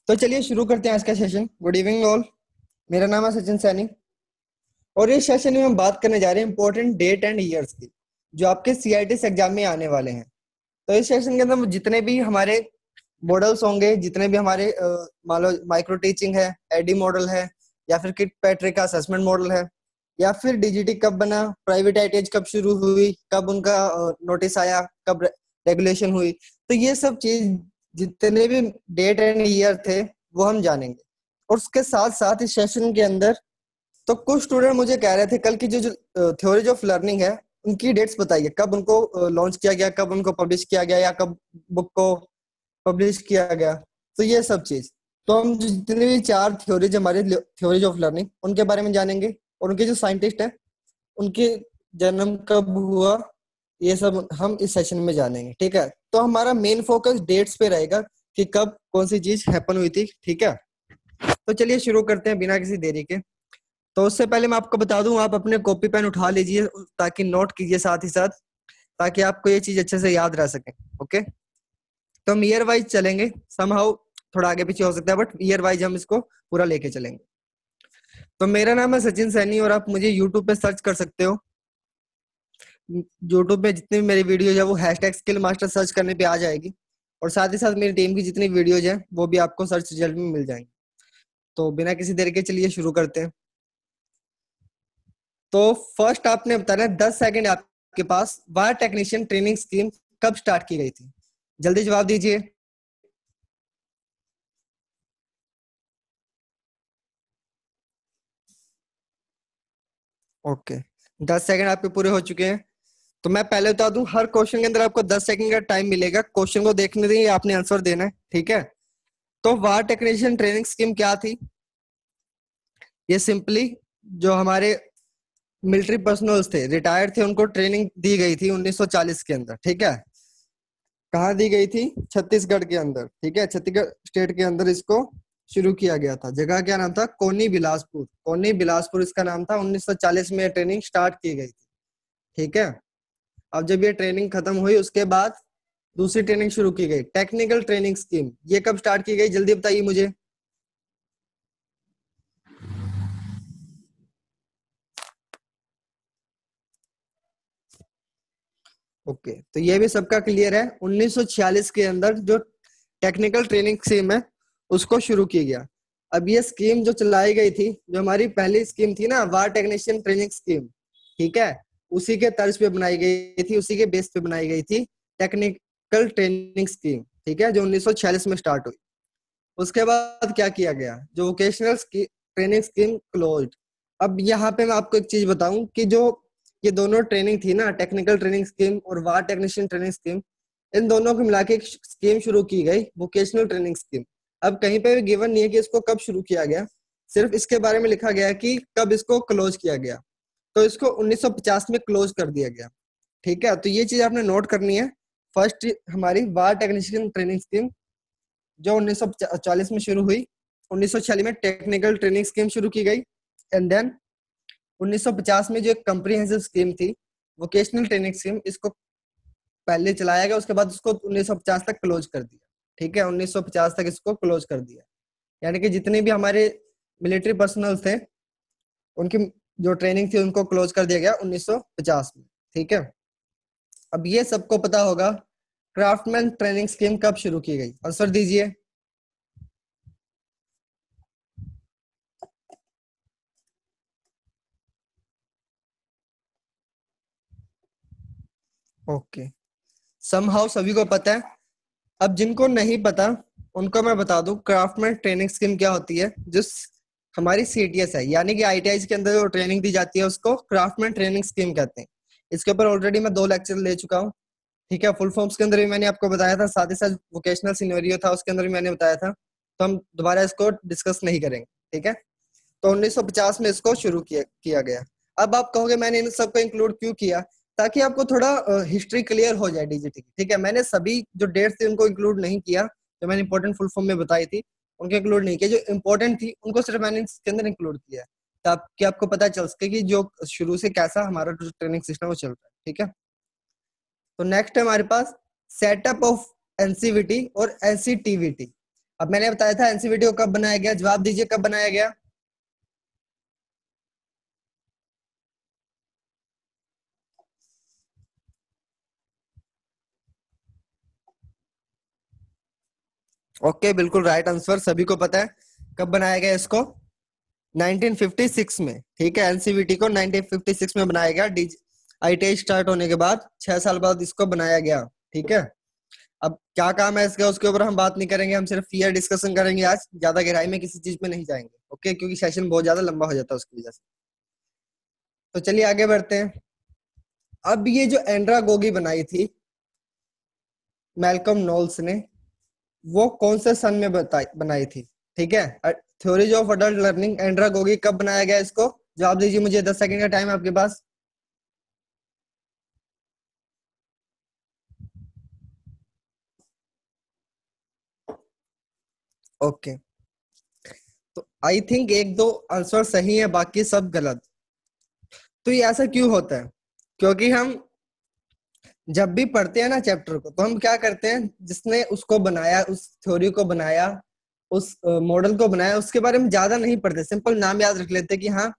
तो चलिए शुरू करते हैं आज का सेशन। Good evening all. मेरा नाम है सचिन सैनी और इस सेशन में हम बात करने जा रहे हैं इंपॉर्टेंट डेट एंड ईयर्स की, जो आपके सीआईटी एग्जाम में आने वाले हैं। तो इस सेशन के अंदर जितने भी हमारे मॉडल्स होंगे, जितने भी हमारे मान लो माइक्रो टीचिंग है, एडी मॉडल है, या फिर किट पैट्रिक का असेसमेंट मॉडल है, या फिर डीजीटी कब बना, प्राइवेट आईटीआई कब शुरू हुई, कब उनका नोटिस आया, कब रेगुलेशन हुई, तो ये सब चीज जितने भी डेट एंड ईयर थे वो हम जानेंगे। और उसके साथ साथ इस सेशन के अंदर तो कुछ स्टूडेंट मुझे कह रहे थे कल की जो थ्योरीज ऑफ लर्निंग है उनकी डेट्स बताइए, कब उनको लॉन्च किया गया, कब उनको पब्लिश किया गया, या कब बुक को पब्लिश किया गया। तो ये सब चीज, तो हम जितनी भी चार थ्योरीज हमारे थ्योरीज ऑफ लर्निंग उनके बारे में जानेंगे, और उनके जो साइंटिस्ट हैं उनके जन्म कब हुआ, ये सब हम इस सेशन में जानेंगे। ठीक है, तो हमारा मेन फोकस डेट्स पे रहेगा कि कब कौन सी चीज हैपन हुई थी। ठीक है, तो चलिए शुरू करते हैं बिना किसी देरी के। तो उससे पहले मैं आपको बता दूं, आप अपने कॉपी पेन उठा लीजिए ताकि नोट कीजिए साथ ही साथ, ताकि आपको ये चीज अच्छे से याद रह सके। ओके, तो हम ईयर वाइज चलेंगे। समहाउ थोड़ा आगे पीछे हो सकता है, बट ईयर वाइज हम इसको पूरा लेके चलेंगे। तो मेरा नाम है सचिन सैनी और आप मुझे यूट्यूब पे सर्च कर सकते हो। यूट्यूब पे जितनी भी मेरी वीडियोज है वो हैशटैग स्किल मास्टर सर्च करने पे आ जाएगी, और साथ ही साथ मेरी टीम की जितनी वीडियोज है वो भी आपको सर्च रिजल्ट में मिल जाएंगी। तो बिना किसी देरी के चलिए शुरू करते हैं। तो फर्स्ट आपने बताना है, 10 सेकंड आपके पास, वायर टेक्नीशियन ट्रेनिंग स्कीम कब स्टार्ट की गई थी? जल्दी जवाब दीजिए। ओके, 10 सेकंड आपके पूरे हो चुके हैं। तो मैं पहले बता दूं, हर क्वेश्चन के अंदर आपको 10 सेकंड का टाइम मिलेगा। क्वेश्चन को देखने देंगे, आपने आंसर देना है। ठीक है, तो वायर टेक्नीशियन ट्रेनिंग स्कीम क्या थी? ये सिंपली जो हमारे मिलिट्री पर्सनल्स थे, रिटायर्ड थे, उनको ट्रेनिंग दी गई थी 1940 के अंदर। ठीक है, कहाँ दी गई थी? छत्तीसगढ़ के अंदर। ठीक है, छत्तीसगढ़ स्टेट के अंदर इसको शुरू किया गया था। जगह क्या नाम था? कोनी बिलासपुर। कोनी बिलासपुर इसका नाम था। 1940 में ट्रेनिंग स्टार्ट की गई थी। ठीक है, अब जब ये ट्रेनिंग खत्म हुई उसके बाद दूसरी ट्रेनिंग शुरू की गई, टेक्निकल ट्रेनिंग स्कीम। ये कब स्टार्ट की गई, जल्दी बताइए मुझे। ओके, तो ये भी सबका क्लियर है। 1946 के अंदर जो टेक्निकल ट्रेनिंग स्कीम है उसको शुरू किया गया। अब ये स्कीम जो चलाई गई थी, जो हमारी पहली स्कीम थी ना, वार टेक्नीशियन ट्रेनिंग स्कीम, ठीक है, उसी के तर्ज पे बनाई गई थी, उसी के बेस पे बनाई गई थी टेक्निकल ट्रेनिंग स्कीम। ठीक है, जो 1946 में स्टार्ट हुई। उसके बाद क्या किया गया, जो वोकेशनल ट्रेनिंग स्कीम क्लोज्ड। अब यहाँ पे मैं आपको एक चीज बताऊं कि जो ये दोनों ट्रेनिंग थी ना, टेक्निकल ट्रेनिंग स्कीम और वार टेक्नीशियन ट्रेनिंग स्कीम, इन दोनों को मिला के एक स्कीम शुरू की गई, वोकेशनल ट्रेनिंग स्कीम। अब कहीं पे भी गिवन नहीं है कि इसको कब शुरू किया गया, सिर्फ इसके बारे में लिखा गया है कि कब इसको क्लोज किया गया। तो इसको 1950 में क्लोज कर दिया गया। ठीक है, तो ये चीज आपने नोट करनी है। फर्स्ट हमारी वार टेक्नीशियन ट्रेनिंग स्कीम जो 1940 में शुरू हुई, 1946 में टेक्निकल ट्रेनिंग स्कीम शुरू की गई, एंड देन 1950 में जो एक कंप्रीहेंसिव स्कीम थी, वोकेशनल ट्रेनिंग स्कीम, इसको पहले चलाया गया, उसके बाद उसको 1950 तक क्लोज कर दिया। ठीक है, 1950 तक इसको क्लोज कर दिया। यानी कि जितने भी हमारे मिलिट्री पर्सनल थे उनकी जो ट्रेनिंग थी उनको क्लोज कर दिया गया 1950 में। ठीक है, अब ये सबको पता होगा, क्राफ्टमैन ट्रेनिंग स्कीम कब शुरू की गई? आंसर दीजिए। ओके, समहाउ सभी को पता है। अब जिनको नहीं पता उनको मैं बता दूं, क्राफ्टमैन ट्रेनिंग स्कीम क्या होती है। जिस हमारी सीटीएस है, यानी कि आईटीआई के अंदर जो ट्रेनिंग दी जाती है उसको क्राफ्टमैन ट्रेनिंग स्कीम कहते हैं। इसके ऊपर ऑलरेडी मैं 2 लेक्चर ले चुका हूँ। ठीक है, फुल फॉर्म्स के अंदर भी मैंने आपको बताया था, साथ ही साथ वोकेशनल सिनेरियो था उसके अंदर भी मैंने बताया था। तो हम दोबारा इसको डिस्कस नहीं करेंगे। ठीक है, तो 1950 में इसको शुरू किया गया। अब आप कहोगे मैंने इन सबको इंक्लूड क्यों किया? ताकि आपको थोड़ा हिस्ट्री क्लियर हो जाए डीजीटी की। ठीक है, मैंने सभी जो डेट्स थी उनको इंक्लूड नहीं किया, जो मैंने इंपॉर्टेंट फुल फॉर्म में बताई थी उनको इंक्लूड नहीं किया। जो इंपॉर्टेंट थी उनको सिर्फ मैंने इसके अंदर इंक्लूड किया, ताकि आपको पता चल सके कि जो शुरू से कैसा हमारा जो ट्रेनिंग सिस्टम वो चल रहा है। ठीक है, तो नेक्स्ट है हमारे पास सेटअप ऑफ एनसीवीटी और एनसीटीवीटी। अब मैंने बताया था एनसीवीटी को कब बनाया गया, जवाब दीजिए कब बनाया गया। ओके, बिल्कुल राइट आंसर, सभी को पता है कब बनाया गया इसको। 1956 में, ठीक है। एनसीवीटी को 1956 में बनाया गया, डी आईटीआई स्टार्ट होने के बाद 6 साल बाद इसको बनाया गया, ठीक है। अब क्या काम है इसका, उसके ऊपर हम बात नहीं करेंगे, हम सिर्फ ये डिस्कशन करेंगे आज, ज्यादा गहराई में किसी चीज में नहीं जाएंगे, ओके, क्योंकि सेशन बहुत ज्यादा लंबा हो जाता है उसकी वजह से। तो चलिए आगे बढ़ते हैं। अब ये जो एंड्रागोगी बनाई थी मैल्कम नोल्स ने, वो कौन से सन में बनाई थी, ठीक है। थ्योरीज ऑफ अडल्ट लर्निंग, एंड्रागोगी कब बनाया गया इसको, जवाब दीजिए मुझे, 10 सेकंड का टाइम है आपके पास। ओके, तो आई थिंक एक दो आंसर सही है, बाकी सब गलत। तो ये ऐसा क्यों होता है, क्योंकि हम जब भी पढ़ते हैं ना चैप्टर को, तो हम क्या करते हैं, जिसने उसको बनाया, उस थ्योरी को बनाया, उस मॉडल को बनाया, उसके बारे में ज्यादा नहीं पढ़ते, सिंपल नाम याद रख लेते हैं कि हाँ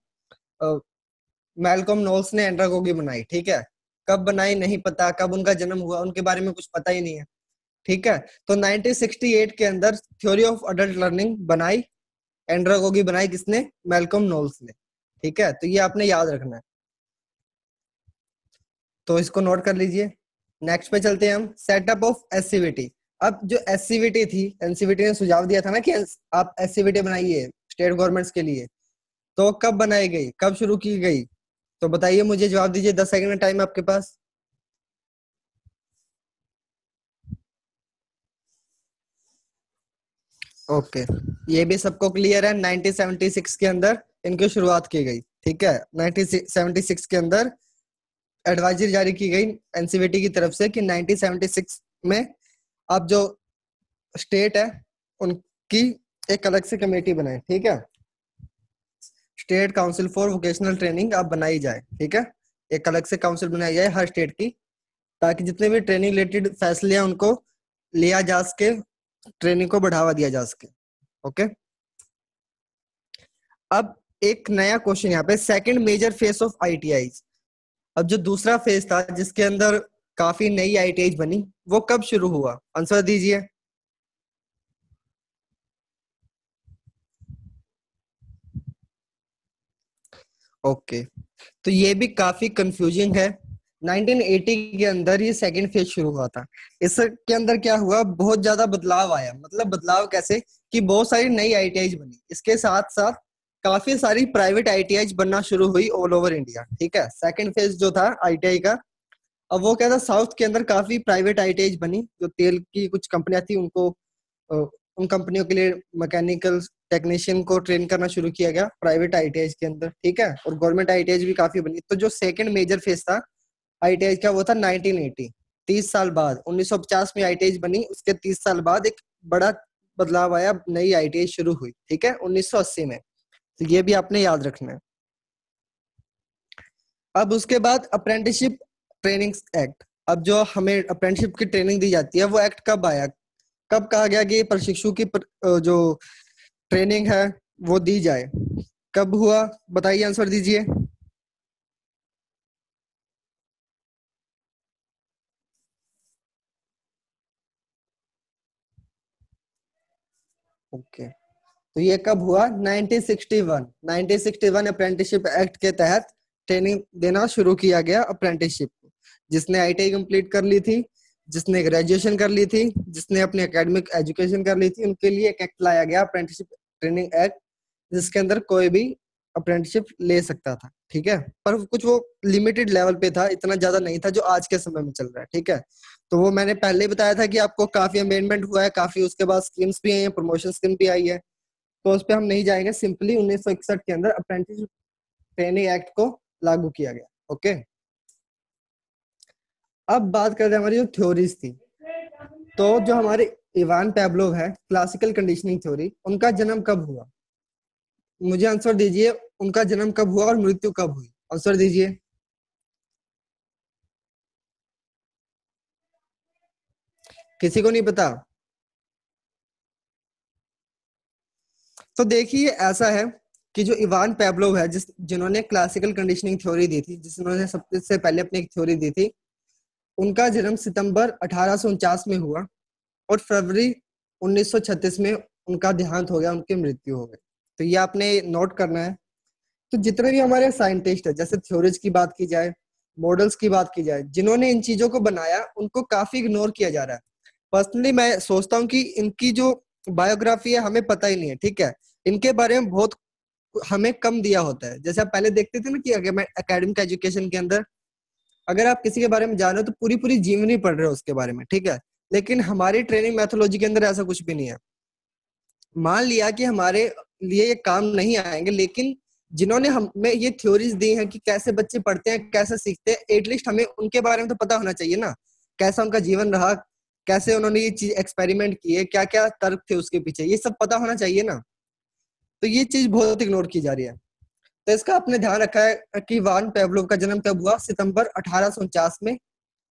मैल्कम नोल्स ने एंड्रागोगी बनाई, ठीक है। कब बनाई नहीं पता, कब उनका जन्म हुआ उनके बारे में कुछ पता ही नहीं है, ठीक है। तो 1968 के अंदर थ्योरी ऑफ अडल्ट लर्निंग बनाई, एंड्रागोगी बनाई किसने, मैल्कम नोल्स ने, ठीक है। तो ये आपने याद रखना है, तो इसको नोट कर लीजिए। नेक्स्ट पे चलते हैं हम, सेटअप ऑफ एससीवीटी। अब जो एससीवीटी थी, एनसीवीटी ने सुझाव दिया था ना कि आप एससीवीटी बनाइए स्टेट गवर्नमेंट्स के लिए, तो कब बनाई गई, कब शुरू की गई, तो बताइए मुझे, जवाब दीजिए, 10 सेकंड का टाइम है आपके पास। ओके, ये भी सबको क्लियर है, 1976 के अंदर इनकी शुरुआत की गई, ठीक है। 1976 के अंदर एडवाइजरी जारी की गई एनसीवीटी की तरफ से कि 1976 में अब जो स्टेट है उनकी एक अलग से कमेटी बनाए, ठीक है। State council for vocational training अब बनाई जाए, ठीक है। एक अलग से काउंसिल बनाई जाए हर स्टेट की, ताकि जितने भी ट्रेनिंग रिलेटेड फैसले हैं उनको लिया जा सके, ट्रेनिंग को बढ़ावा दिया जा सके, ओके। अब एक नया क्वेश्चन यहाँ पे, second major phase of ITI. अब जो दूसरा फेज था जिसके अंदर काफी नई आईटीआई बनी, वो कब शुरू हुआ, आंसर दीजिए। ओके, तो ये भी काफी कंफ्यूजिंग है। 1980 के अंदर ये सेकंड फेज शुरू हुआ था। इसके अंदर क्या हुआ, बहुत ज्यादा बदलाव आया, मतलब बदलाव कैसे, कि बहुत सारी नई आईटीआई बनी, इसके साथ साथ काफी सारी प्राइवेट आईटीआई बनना शुरू हुई ऑल ओवर इंडिया, ठीक है। सेकंड फेज जो था आईटीआई का, अब वो क्या था, साउथ के अंदर काफी प्राइवेट आईटीआई बनी, जो तेल की कुछ कंपनियां थी उनको अ, उन कंपनियों के लिए मैकेनिकल टेक्नीशियन को ट्रेन करना शुरू किया गया प्राइवेट आईटीआई के अंदर, ठीक है। और गवर्नमेंट आईटीआई भी काफी बनी। तो जो सेकंड मेजर फेज था आईटीआई का, वो था 1980, 30 साल बाद, 1950 में आईटीआई बनी, उसके 30 साल बाद एक बड़ा बदलाव आया, नई आईटीआई शुरू हुई, ठीक है, 1980 में। तो ये भी आपने याद रखना है। अब उसके बाद अप्रेंटिसशिप ट्रेनिंग एक्ट। अब जो हमें अप्रेंटिसशिप की ट्रेनिंग दी जाती है, वो एक्ट कब आया, कब कहा गया कि प्रशिक्षु की जो ट्रेनिंग है वो दी जाए, कब हुआ, बताइए, आंसर दीजिए। ओके, तो ये कब हुआ, 1961, 1961 अप्रेंटिसशिप एक्ट के तहत ट्रेनिंग देना शुरू किया गया अप्रेंटिसशिप को। जिसने आईटीआई कंप्लीट कर ली थी, जिसने ग्रेजुएशन कर ली थी, जिसने अपनी एकेडमिक एजुकेशन कर ली थी, उनके लिए एक एक्ट लाया गया, अप्रेंटिसशिप ट्रेनिंग एक्ट, जिसके अंदर कोई भी अप्रेंटिसशिप ले सकता था, ठीक है। पर कुछ वो लिमिटेड लेवल पे था, इतना ज्यादा नहीं था जो आज के समय में चल रहा है, ठीक है। तो वो मैंने पहले ही बताया था कि आपको काफी अमेंडमेंट हुआ है, काफी उसके बाद स्कीम्स भी आई है, प्रमोशन स्कीम भी आई है, तो उस पर हम नहीं जाएंगे। सिंपली 1961 के अंदर अप्रेंटिस ट्रेनिंग एक्ट को लागू किया गया, ओके। अब बात करते हैं हमारी जो थ्योरीज थी। तो जो हमारे इवान पैब्लोव है, क्लासिकल कंडीशनिंग थ्योरी, उनका जन्म कब हुआ, मुझे आंसर दीजिए। उनका जन्म कब हुआ और मृत्यु कब हुई, आंसर दीजिए। किसी को नहीं पता। तो देखिए ऐसा है कि जो इवान पेवलोव है, जिन्होंने क्लासिकल कंडीशनिंग थ्योरी दी थी, जिन्होंने सबसे पहले अपनी एक थ्योरी दी थी, उनका जन्म सितंबर 1849 में हुआ और फरवरी 1936 में उनका देहांत हो गया, उनकी मृत्यु हो गई। तो ये आपने नोट करना है। तो जितने भी हमारे साइंटिस्ट है, जैसे थ्योरीज की बात की जाए, मॉडल्स की बात की जाए, जिन्होंने इन चीजों को बनाया, उनको काफी इग्नोर किया जा रहा है। पर्सनली मैं सोचता हूँ कि इनकी जो बायोग्राफी है हमें पता ही नहीं है, ठीक है। इनके बारे में बहुत हमें कम दिया होता है। जैसे आप पहले देखते थे ना कि अगर मैं एकेडमिक एजुकेशन के अंदर अगर आप किसी के बारे में जान रहे हो तो पूरी पूरी जीवनी पढ़ रहे हो उसके बारे में, ठीक है। लेकिन हमारी ट्रेनिंग मैथोलॉजी के अंदर ऐसा कुछ भी नहीं है। मान लिया कि हमारे लिए ये काम नहीं आएंगे, लेकिन जिन्होंने हमें ये थ्योरीज दी हैं कि कैसे बच्चे पढ़ते हैं, कैसे सीखते हैं, एटलीस्ट हमें उनके बारे में तो पता होना चाहिए ना। कैसा उनका जीवन रहा, कैसे उन्होंने ये चीज एक्सपेरिमेंट किए, क्या क्या तर्क थे उसके पीछे, ये सब पता होना चाहिए ना। तो ये चीज बहुत इग्नोर की जा रही है। तो इसका आपने ध्यान रखा है कि वान पेवलोव का जन्म कब हुआ? सितंबर 1849 में,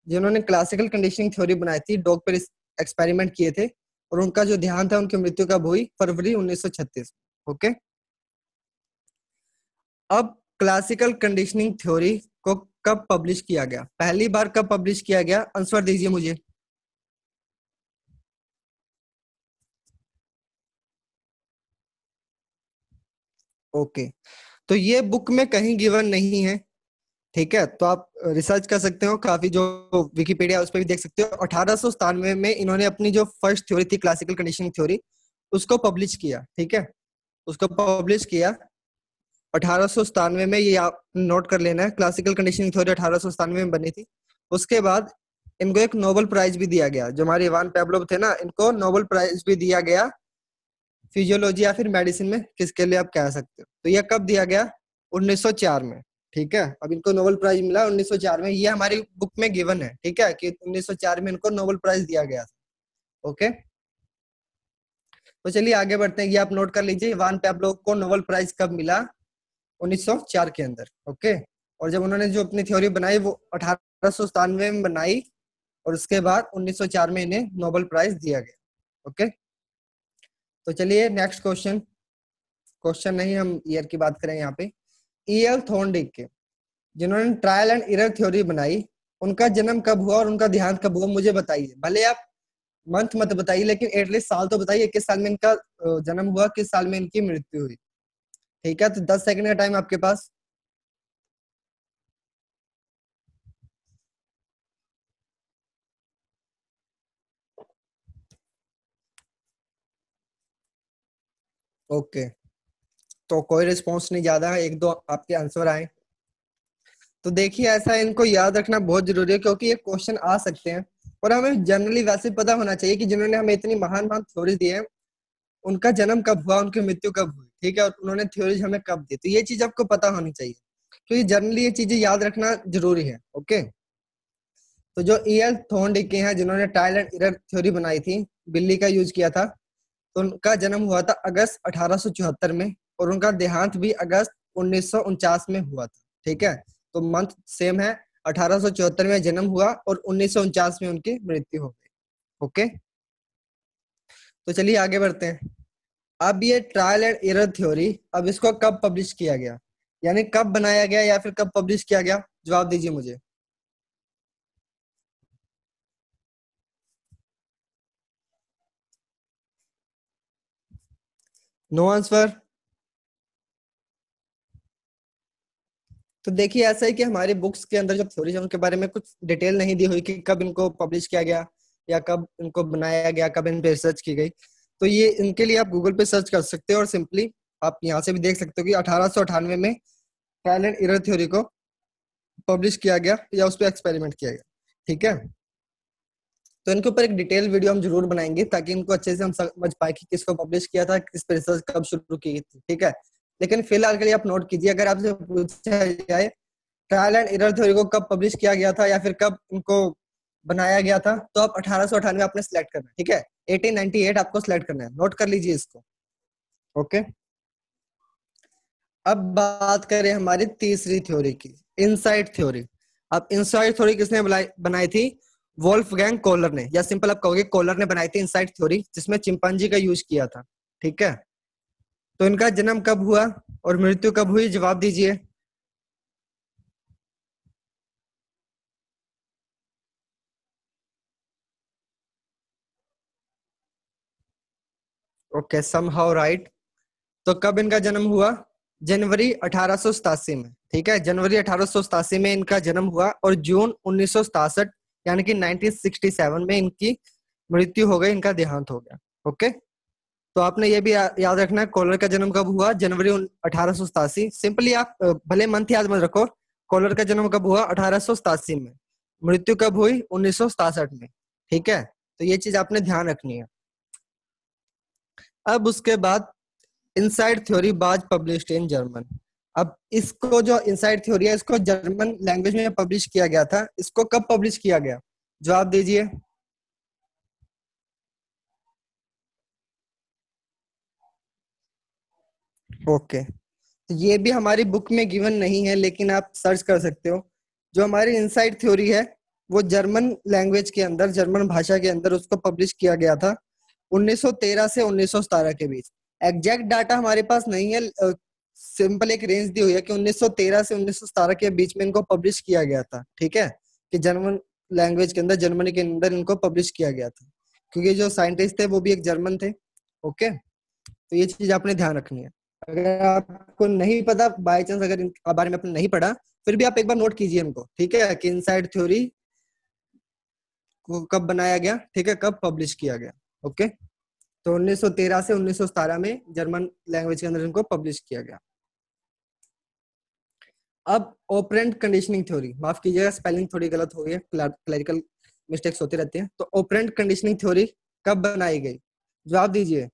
जिन्होंने क्लासिकल कंडीशनिंग थ्योरी बनाई थी, डॉग पर एक्सपेरिमेंट किए थे। और उनका जो देहांत है, उनकी मृत्यु कब हुई? फरवरी 1936। ओके। अब क्लासिकल कंडीशनिंग थ्योरी को कब पब्लिश किया गया? पहली बार कब पब्लिश किया गया? आंसर दीजिए मुझे। ओके। तो ये बुक में कहीं गिवन नहीं है, ठीक है। तो आप रिसर्च कर सकते हो, काफी जो विकिपीडिया उस पर भी देख सकते हो। 1897 में इन्होंने अपनी जो फर्स्ट थ्योरी थी, क्लासिकल कंडीशनिंग थ्योरी, उसको पब्लिश किया, ठीक है। उसको पब्लिश किया 1897 में। ये आप नोट कर लेना है, क्लासिकल कंडीशनिंग थ्योरी 1897 में बनी थी। उसके बाद इनको एक नोबेल प्राइज भी दिया गया। जो हमारे इवान पेवलोव थे ना, इनको नोबेल प्राइज भी दिया गया फिजियोलॉजी या फिर मेडिसिन में, किसके लिए आप कह सकते हो। तो ये कब दिया गया? 1904 में, ठीक है। अब इनको नोबेल प्राइज मिला 1904 में, ये हमारी बुक में गिवन है, ठीक है, कि 1904 में इनको नोबेल प्राइज दिया गया था। ओके। तो चलिए आगे बढ़ते हैं। ये आप नोट कर लीजिए, इवान पेवलोव को नोबेल प्राइज कब मिला? 1904 के अंदर। ओके। और जब उन्होंने जो अपनी थ्योरी बनाई वो 1897 में बनाई, और उसके बाद 1904 में इन्हें नोबेल प्राइज दिया गया। ओके। तो चलिए नेक्स्ट क्वेश्चन। क्वेश्चन नहीं, हम ईयर की बात करें यहाँ पे। ईएल थॉर्नडिक के, जिन्होंने ट्रायल एंड एरर थ्योरी बनाई, उनका जन्म कब हुआ और उनका देहांत कब हुआ? मुझे बताइए। भले आप मंथ मत बताइए, लेकिन एटलीस्ट साल तो बताइए, किस साल में इनका जन्म हुआ, किस साल में इनकी मृत्यु हुई। ठीक है, तो 10 सेकंड का टाइम आपके पास। ओके। तो कोई रिस्पॉन्स नहीं ज्यादा है, एक दो आपके आंसर आए। तो देखिए ऐसा है, इनको याद रखना बहुत जरूरी है, क्योंकि ये क्वेश्चन आ सकते हैं। और हमें जनरली वैसे पता होना चाहिए कि जिन्होंने हमें इतनी महान महान थ्योरीज दी है, उनका जन्म कब हुआ, उनकी मृत्यु कब हुई, ठीक है, और उन्होंने थ्योरीज हमें कब दी। तो ये चीज आपको पता होनी चाहिए, क्योंकि जनरली ये चीजें याद रखना जरूरी है। ओके। तो जो ईएल थॉर्नडिक के हैं, जिन्होंने ट्रायल एंड एरर थ्योरी बनाई थी, बिल्ली का यूज किया था, तो उनका जन्म हुआ था अगस्त 1874 में, और उनका देहांत भी अगस्त 1949 में हुआ था, ठीक है। तो मंथ सेम है, 1874 में जन्म हुआ और 1949 में उनकी मृत्यु हो गई। ओके। तो चलिए आगे बढ़ते हैं। अब ये ट्रायल एंड एरर थ्योरी, अब इसको कब पब्लिश किया गया, यानी कब बनाया गया या फिर कब पब्लिश किया गया? जवाब दीजिए मुझे। No answer. तो देखिए ऐसा है कि हमारी बुक्स के अंदर जो थ्योरीज है उनके बारे में कुछ डिटेल नहीं दी हुई कि कब इनको पब्लिश किया गया या कब इनको बनाया गया, कब इन पे रिसर्च की गई। तो ये इनके लिए आप गूगल पे सर्च कर सकते हो, और सिंपली आप यहाँ से भी देख सकते हो कि 1898 में ट्रायल एंड एरर थ्योरी को पब्लिश किया गया या उस पर एक्सपेरिमेंट किया गया, ठीक है। तो इनके ऊपर एक डिटेल वीडियो हम जरूर बनाएंगे, ताकि इनको अच्छे से हम समझ पाए कि किसको पब्लिश किया था, किस पे रिसर्च कब शुरू की थी, ठीक है। लेकिन फिलहाल के लिए आप नोट कीजिए, अगर आपसे पूछा जाए ट्रायल एंड एरर थ्योरी को कब पब्लिश किया गया था या फिर कब इनको बनाया गया था, तो आप 1898 आपने सिलेक्ट करना है, ठीक है। 1898 आपको सिलेक्ट करना है, नोट कर लीजिए इसको। ओके। अब बात करें हमारी तीसरी थ्योरी की, इनसाइट थ्योरी। अब इनसाइट थ्योरी किसने बनाई थी? वोल्फगैंग कोहलर ने, या सिंपल आप कहोगे कोहलर ने बनाई थी इनसाइट थ्योरी, जिसमें चिंपांजी का यूज किया था, ठीक है। तो इनका जन्म कब हुआ और मृत्यु कब हुई, जवाब दीजिए। Okay, somehow right. तो कब इनका जन्म हुआ? जनवरी 1887 में। ठीक है, जनवरी 1887 में इनका जन्म हुआ और जून 1967 यानी कि 1967 में इनकी मृत्यु हो गई, इनका देहांत हो गया। ओके, तो आपने ये भी याद रखना है कॉलर का जन्म कब हुआ, जनवरी 1887। सिंपली आप भले मंथ याद मत रखो, कॉलर का जन्म कब हुआ, 1887 में। मृत्यु कब हुई, 1967 में। ठीक है, तो ये चीज आपने ध्यान रखनी है। अब उसके बाद इनसाइड थ्योरी बाज पब्लिश्ड इन जर्मन। अब इसको जो इनसाइड थ्योरी है इसको जर्मन लैंग्वेज में पब्लिश किया गया था, इसको कब पब्लिश किया गया, जवाब दीजिए। ओके, तो ये भी हमारी बुक में गिवन नहीं है लेकिन आप सर्च कर सकते हो। जो हमारी इनसाइड थ्योरी है वो जर्मन लैंग्वेज के अंदर, जर्मन भाषा के अंदर उसको पब्लिश किया गया था 1913 से 1917 के बीच। एग्जैक्ट डाटा हमारे पास नहीं है, सिंपल एक रेंज दी हुई है कि 1913 से 1917 के बीच में इनको पब्लिश किया गया था। ठीक है, कि जर्मन लैंग्वेज के अंदर, जर्मनी के अंदर इनको पब्लिश किया गया था, क्योंकि जो साइंटिस्ट थे वो भी एक जर्मन थे। ओके, तो ये चीज आपने ध्यान रखनी है। अगर आपको नहीं पता, बाय चांस अगर इन बारे में आपने नहीं पढ़ा, फिर भी आप एक बार नोट कीजिए इनको। ठीक है, कि इनसाइड थ्योरी को कब बनाया गया, ठीक है, कब पब्लिश किया गया। ओके, तो 1913 से 1917 में जर्मन लैंग्वेज के अंदर इनको पब्लिश किया गया। अब ऑपरेंट कंडीशनिंग थ्योरी, माफ कीजिएगा स्पेलिंग थोड़ी गलत हो गई है, क्लरिकल मिस्टेक्स होती रहती हैं। तो ऑपरेंट कंडीशनिंग थ्योरी कब बनाई गई, जवाब दीजिए।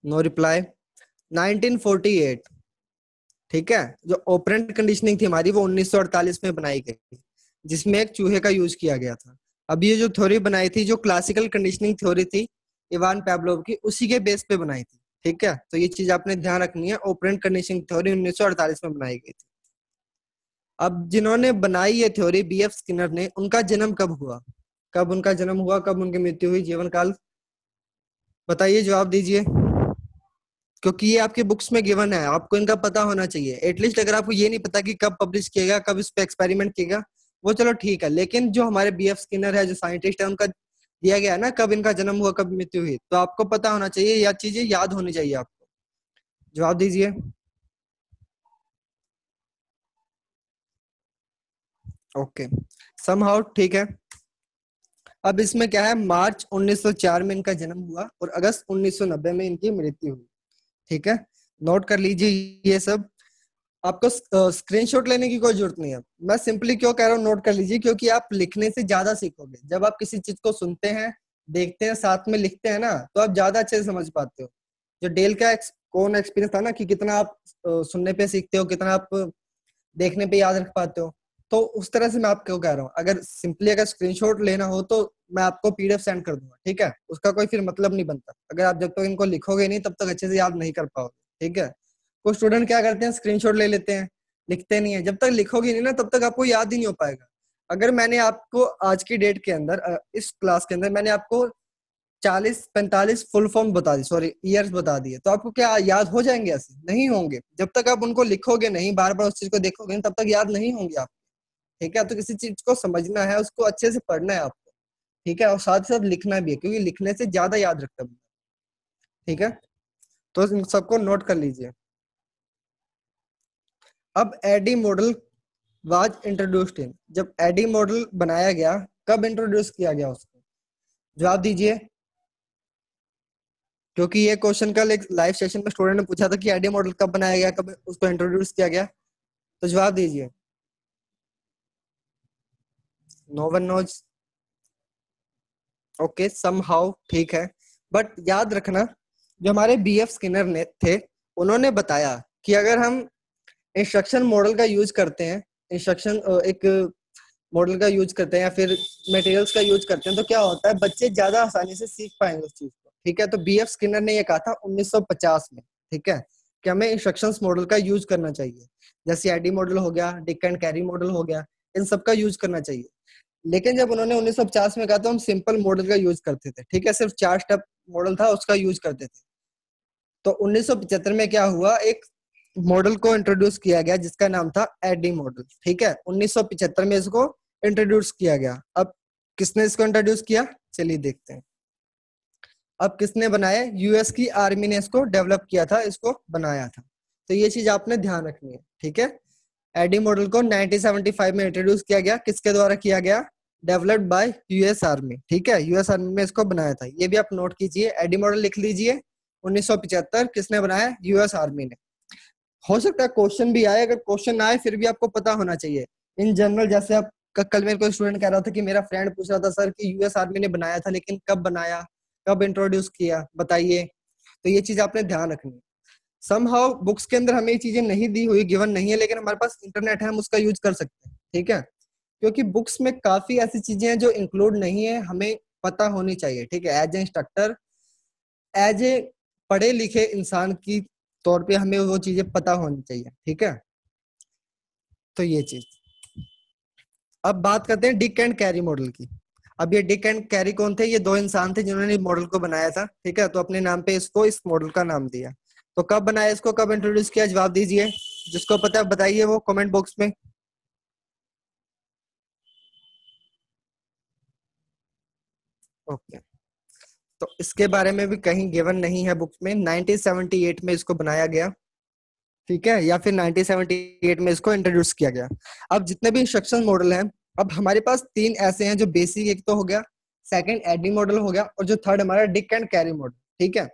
No reply. 1948। ठीक है, जो ऑपरेंट कंडीशनिंग थी हमारी वो 1948 में बनाई गई, जिसमें एक चूहे का यूज किया गया था। अब ये जो थ्योरी बनाई थी, जो क्लासिकल कंडीशनिंग थ्योरी थी इवान पैवलोव की, उसी के बेस पे बनाई थी। ठीक है, तो ये चीज आपने ध्यान रखनी है, ऑपरेंट कंडीशनिंग थ्योरी 1948 में बनाई गई थी। अब जिन्होंने बनाई ये थ्योरी, बीएफ स्किनर ने, उनका जन्म कब हुआ, कब उनका जन्म हुआ, कब उनकी मृत्यु हुई, जीवन काल बताइए, जवाब दीजिए। क्योंकि ये आपकी बुक्स में गिवन है, आपको इनका पता होना चाहिए एटलीस्ट। अगर आपको ये नहीं पता कि कब पब्लिश किएगा, कब इस पे एक्सपेरिमेंट किएगा, वो चलो ठीक है, लेकिन जो हमारे बीएफ स्किनर है, जो साइंटिस्ट है, उनका दिया गया है ना कब इनका जन्म हुआ, कब मृत्यु हुई, तो आपको पता होना चाहिए, या चीजें याद होनी चाहिए आपको। जवाब दीजिए। ओके, समहाउ ठीक है। अब इसमें क्या है, मार्च 1904 में इनका जन्म हुआ और अगस्त 1990 में इनकी मृत्यु हुई। ठीक है, नोट कर लीजिए ये सब। आपको स्क्रीनशॉट लेने की कोई जरूरत नहीं है। मैं सिंपली क्यों कह रहा हूँ नोट कर लीजिए, क्योंकि आप लिखने से ज्यादा सीखोगे। जब आप किसी चीज को सुनते हैं, देखते हैं, साथ में लिखते हैं ना, तो आप ज्यादा अच्छे से समझ पाते हो। जो डेल का कौन एक्सपीरियंस था ना, कि कितना आप सुनने पे सीखते हो, कितना आप देखने पे याद रख पाते हो, तो उस तरह से मैं आपको कह रहा हूँ। अगर सिंपली अगर स्क्रीनशॉट लेना हो तो मैं आपको पीडीएफ सेंड कर दूंगा। ठीक है, उसका कोई फिर मतलब नहीं बनता, अगर आप जब तक इनको लिखोगे नहीं तब तक अच्छे से याद नहीं कर पाओगे। ठीक है, कुछ स्टूडेंट क्या करते हैं, स्क्रीनशॉट ले लेते हैं, लिखते नहीं है। जब तक लिखोगे नहीं ना तब तक आपको याद ही नहीं हो पाएगा। अगर मैंने आपको आज की डेट के अंदर, इस क्लास के अंदर मैंने आपको 40-45 फुल फॉर्म बता दी, सॉरी ईयर्स बता दिए, तो आपको क्या याद हो जाएंगे? ऐसे नहीं होंगे। जब तक आप उनको लिखोगे नहीं, बार बार उस चीज को देखोगे नहीं, तब तक याद नहीं होंगे आप। ठीक है, तो किसी चीज को समझना है, उसको अच्छे से पढ़ना है आपको। ठीक है, और साथ ही साथ लिखना भी है, क्योंकि लिखने से ज्यादा याद रखता है बंदा। ठीक है, तो इन सबको नोट कर लीजिए। अब ADDIE model was introduced in, जब एडी मॉडल बनाया गया, कब इंट्रोड्यूस किया गया उसको, जवाब दीजिए। क्योंकि ये क्वेश्चन कल एक लाइव सेशन में स्टूडेंट ने पूछा था कि एडी मॉडल कब बनाया गया, कब उसको इंट्रोड्यूस किया गया, तो जवाब दीजिए। No one knows. Okay, somehow ठीक है, बट याद रखना, जो हमारे बीएफ स्किनर ने थे, उन्होंने बताया कि अगर हम इंस्ट्रक्शन मॉडल का यूज करते हैं, इंस्ट्रक्शन एक मॉडल का यूज करते हैं या फिर मटेरियल्स का यूज करते हैं, तो क्या होता है, बच्चे ज्यादा आसानी से सीख पाएंगे उस चीज को। ठीक है, तो बीएफ स्किनर ने ये कहा था 1950 में। ठीक है, कि हमें इंस्ट्रक्शंस मॉडल का यूज करना चाहिए, जैसे आईडी मॉडल हो गया, डिक एंड कैरी मॉडल हो गया, इन सब का यूज करना चाहिए। लेकिन जब उन्होंने 1950 में कहा तो हम सिंपल मॉडल का यूज करते थे, ठीक है, सिर्फ 4 स्टेप मॉडल था उसका यूज करते थे। तो 1975 में क्या हुआ, एक मॉडल को इंट्रोड्यूस किया गया जिसका नाम था एडी मॉडल, ठीक है, 1975 में इसको इंट्रोड्यूस किया गया। अब किसने इसको इंट्रोड्यूस किया, चलिए देखते हैं। अब किसने बनाया, यूएस की आर्मी ने इसको डेवलप किया था, इसको बनाया था। तो ये चीज आपने ध्यान रखनी है, ठीक है। एडी मॉडल को 1975 में इंट्रोड्यूस किया गया, किसके द्वारा किया गया, डेवलप्ड बाय यूएस आर्मी, ठीक है, यूएस आर्मी में इसको बनाया था। ये भी आप नोट कीजिए, एडी मॉडल लिख लीजिए, 1975 किसने बनाया, यूएस आर्मी ने। हो सकता है क्वेश्चन भी आए, अगर क्वेश्चन आए फिर भी आपको पता होना चाहिए इन जनरल। जैसे आप कल मेरे को स्टूडेंट कह रहा था कि मेरा फ्रेंड पूछ रहा था सर कि यूएस आर्मी ने बनाया था लेकिन कब बनाया, कब इंट्रोड्यूस किया, बताइए। तो ये चीज आपने ध्यान रखनी है। समहाउ बुक्स के अंदर हमें ये चीजें नहीं दी हुई, गिवन नहीं है, लेकिन हमारे पास इंटरनेट है, हम उसका यूज कर सकते हैं, ठीक है। क्योंकि बुक्स में काफी ऐसी चीजें हैं जो इंक्लूड नहीं है, हमें पता होनी चाहिए, ठीक है, as a instructor, as a पढ़े लिखे इंसान की तौर पे हमें वो चीजें पता होनी चाहिए, ठीक है। तो ये चीज, अब बात करते हैं डिक एंड कैरी मॉडल की। अब ये डिक एंड कैरी कौन थे, ये दो इंसान थे जिन्होंने मॉडल को बनाया था, ठीक है, तो अपने नाम पे इसको इस मॉडल का नाम दिया। तो कब बनाया इसको, कब इंट्रोड्यूस किया, जवाब दीजिए, जिसको पता है बताइए वो कमेंट बॉक्स में। ओके, तो इसके बारे में भी कहीं गिवन नहीं है बुक में, 1978 में इसको बनाया गया, ठीक है, या फिर 1978 में इसको इंट्रोड्यूस किया गया। अब जितने भी इंस्ट्रक्शन मॉडल हैं, अब हमारे पास 3 ऐसे हैं जो बेसिक, एक तो हो गया, सेकंड एडी मॉडल हो गया, और जो थर्ड हमारा डिक एंड कैरी मॉडल, ठीक है।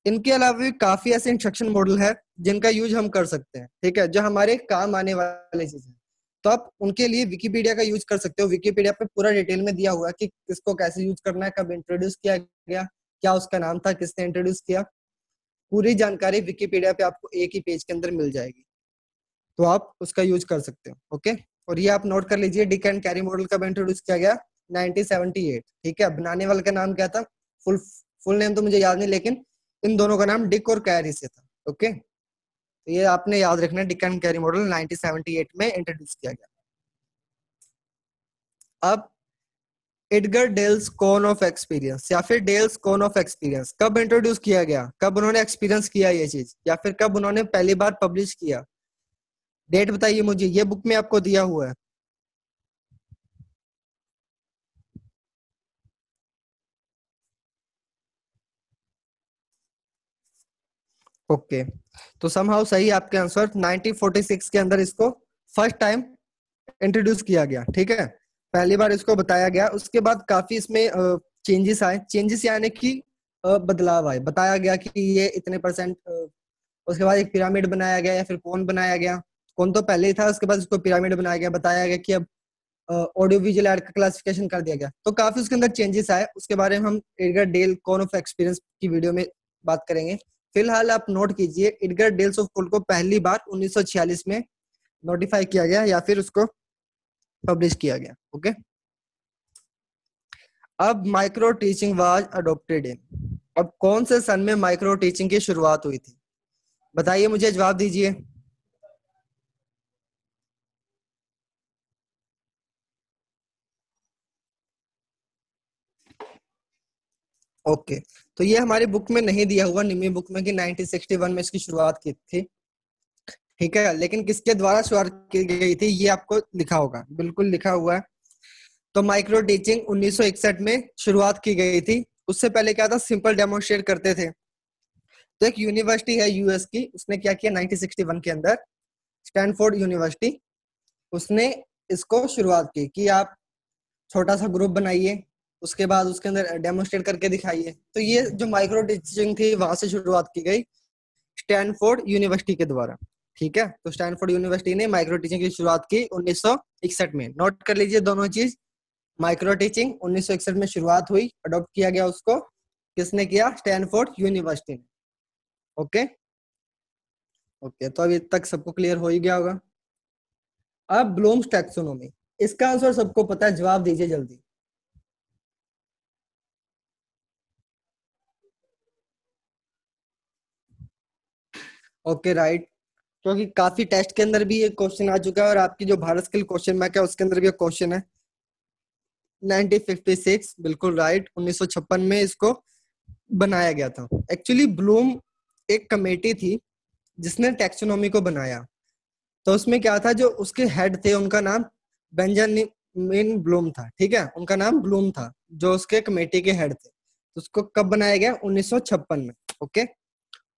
इनके अलावा भी काफी ऐसे इंस्ट्रक्शन मॉडल है जिनका यूज हम कर सकते हैं, ठीक है, जो हमारे काम आने वाले चीज है। तो आप उनके लिए विकिपीडिया का यूज कर सकते हो, विकिपीडिया पे पूरा डिटेल में दिया हुआ है कि किसको कैसे यूज करना है, कब इंट्रोड्यूस किया गया, क्या उसका नाम था, किसने इंट्रोड्यूस किया, पूरी जानकारी विकिपीडिया पे आपको एक ही पेज के अंदर मिल जाएगी। तो आप उसका यूज कर सकते हो, ओके। और ये आप नोट कर लीजिए, डिक एंड कैरी मॉडल कब इंट्रोड्यूस किया गया, 1978, ठीक है। बनाने वाले का नाम क्या था, फुल फुल नेम तो मुझे याद नहीं, लेकिन इन दोनों का नाम डिक और कैरी से था, ओके। तो ये आपने याद रखना, डिक एंड कैरी मॉडल 1978 में इंट्रोड्यूस किया गया। अब एडगर डेल्स कौन ऑफ एक्सपीरियंस या फिर डेल्स कौन ऑफ एक्सपीरियंस कब इंट्रोड्यूस किया गया, कब उन्होंने एक्सपीरियंस किया ये चीज, या फिर कब उन्होंने पहली बार पब्लिश किया, डेट बताइए मुझे, ये बुक में आपको दिया हुआ है। ओके, तो समहाउ सही आपके आंसर, 1946 के अंदर इसको फर्स्ट टाइम इंट्रोड्यूस किया गया, ठीक है, पहली बार इसको बताया गया। उसके बाद काफी इसमें चेंजेस आए, चेंजेस यानी कि बदलाव आए, बताया गया कि ये इतने परसेंट, उसके बाद एक पिरामिड बनाया गया, या फिर कौन बनाया गया, कौन तो पहले ही था, उसके बाद इसको पिरामिड बनाया गया, बताया गया कि अब ऑडियो विजुअल एड का क्लासिफिकेशन कर दिया गया। तो काफी उसके अंदर चेंजेस आए, उसके बारे में हम Edgar Dale cone of experience की वीडियो में बात करेंगे। फिलहाल आप नोट कीजिए, एडगर डेल्स ऑफ कोल को पहली बार 1946 में नोटिफाई किया गया, या फिर उसको पब्लिश किया गया, ओके। अब माइक्रो टीचिंग वाज अडोप्टेड इन, अब कौन से सन में माइक्रो टीचिंग की शुरुआत हुई थी, बताइए मुझे, जवाब दीजिए। ओके, तो ये हमारी बुक में नहीं दिया हुआ, निमी बुक में, कि 1961 में इसकी शुरुआत की थी, ठीक है, लेकिन किसके द्वारा शुरुआत की गई थी ये आपको लिखा होगा, बिल्कुल लिखा हुआ है। तो माइक्रो टीचिंग 1961 में शुरुआत की गई थी। उससे पहले क्या था, सिंपल डेमोन्स्ट्रेट करते थे। तो एक यूनिवर्सिटी है यूएस की, उसने क्या किया 1961 के अंदर, स्टैनफोर्ड यूनिवर्सिटी, उसने इसको शुरुआत की कि आप छोटा सा ग्रुप बनाइए, उसके बाद उसके अंदर डेमोन्स्ट्रेट करके दिखाइए। तो ये जो माइक्रो टीचिंग थी वहां से शुरुआत की गई, स्टैनफोर्ड यूनिवर्सिटी के द्वारा, ठीक है। तो स्टैनफोर्ड यूनिवर्सिटी ने माइक्रो टीचिंग की शुरुआत की 1961 में, नोट कर लीजिए दोनों चीज। माइक्रो टीचिंग 1961 में शुरुआत हुई, अडॉप्ट किया गया उसको, किसने किया, स्टैनफोर्ड यूनिवर्सिटी ने, ओके। ओके, तो अभी तक सबको क्लियर हो ही गया होगा। अब ब्लूम्स टैक्सोनॉमी, इसका आंसर सबको पता है, जवाब दीजिए जल्दी। ओके, राइट, क्योंकि काफी टेस्ट के अंदर भी ये क्वेश्चन आ चुका है, और आपकी जो भारत स्किल क्वेश्चन बैंक है उसके अंदर भी क्वेश्चन है। 1956, बिल्कुल राइट। 1956 में इसको बनाया गया था। एक्चुअली ब्लूम एक कमेटी थी जिसने टैक्सोनॉमी को बनाया। तो उसमें क्या था, जो उसके हेड थे उनका नाम बेंजामिन ब्लूम था। ठीक है, उनका नाम ब्लूम था, जो उसके कमेटी के हेड थे। तो उसको कब बनाया गया? 1956 में। ओके,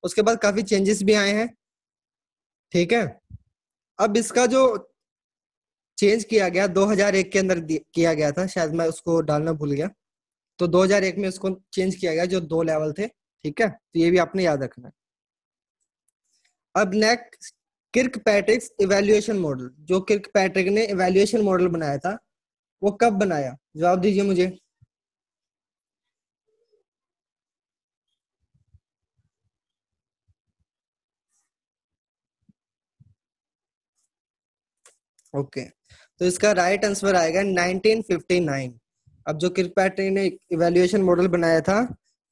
उसके बाद काफी चेंजेस भी आए हैं। ठीक है, अब इसका जो चेंज किया गया 2001 के अंदर किया गया था, शायद मैं उसको डालना भूल गया। तो 2001 में उसको चेंज किया गया, जो 2 लेवल थे। ठीक है, तो ये भी आपने याद रखना है। अब next, Kirkpatrick's evaluation model. जो किर्क पैट्रिक ने इवेल्युएशन मॉडल बनाया था, वो कब बनाया? जवाब दीजिए मुझे। ओके, तो इसका राइट आंसर आएगा 1959। अब जो किर्कपैट्रिक ने इवेल्युएशन मॉडल बनाया था,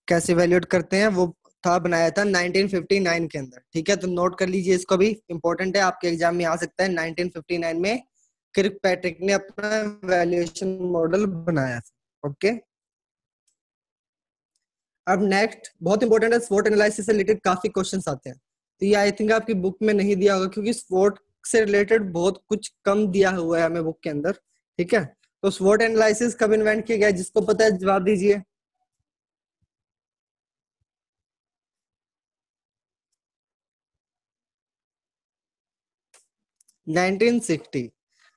कैसे इवेल्युएट करते हैं, वो था बनाया था 1959 के अंदर। ठीक है, तो नोट कर लीजिए, इसको भी इंपॉर्टेंट है, आपके एग्जाम में आ सकता है। 1959 में किर्कपैट्रिक ने अपना इवेल्युएशन मॉडल बनाया था। ओके, अब नेक्स्ट बहुत इंपॉर्टेंट है, स्वोट एनालिसिस से रिलेटेड काफी क्वेश्चंस आते हैं। तो ये आई थिंक आपकी बुक में नहीं दिया होगा, क्योंकि स्वोट से रिलेटेड बहुत कुछ कम दिया हुआ है हमें बुक के अंदर। ठीक है, तो स्वोट एनालिसिस कब इन्वेंट किया गया? जिसको पता है जवाब दीजिए। 1960।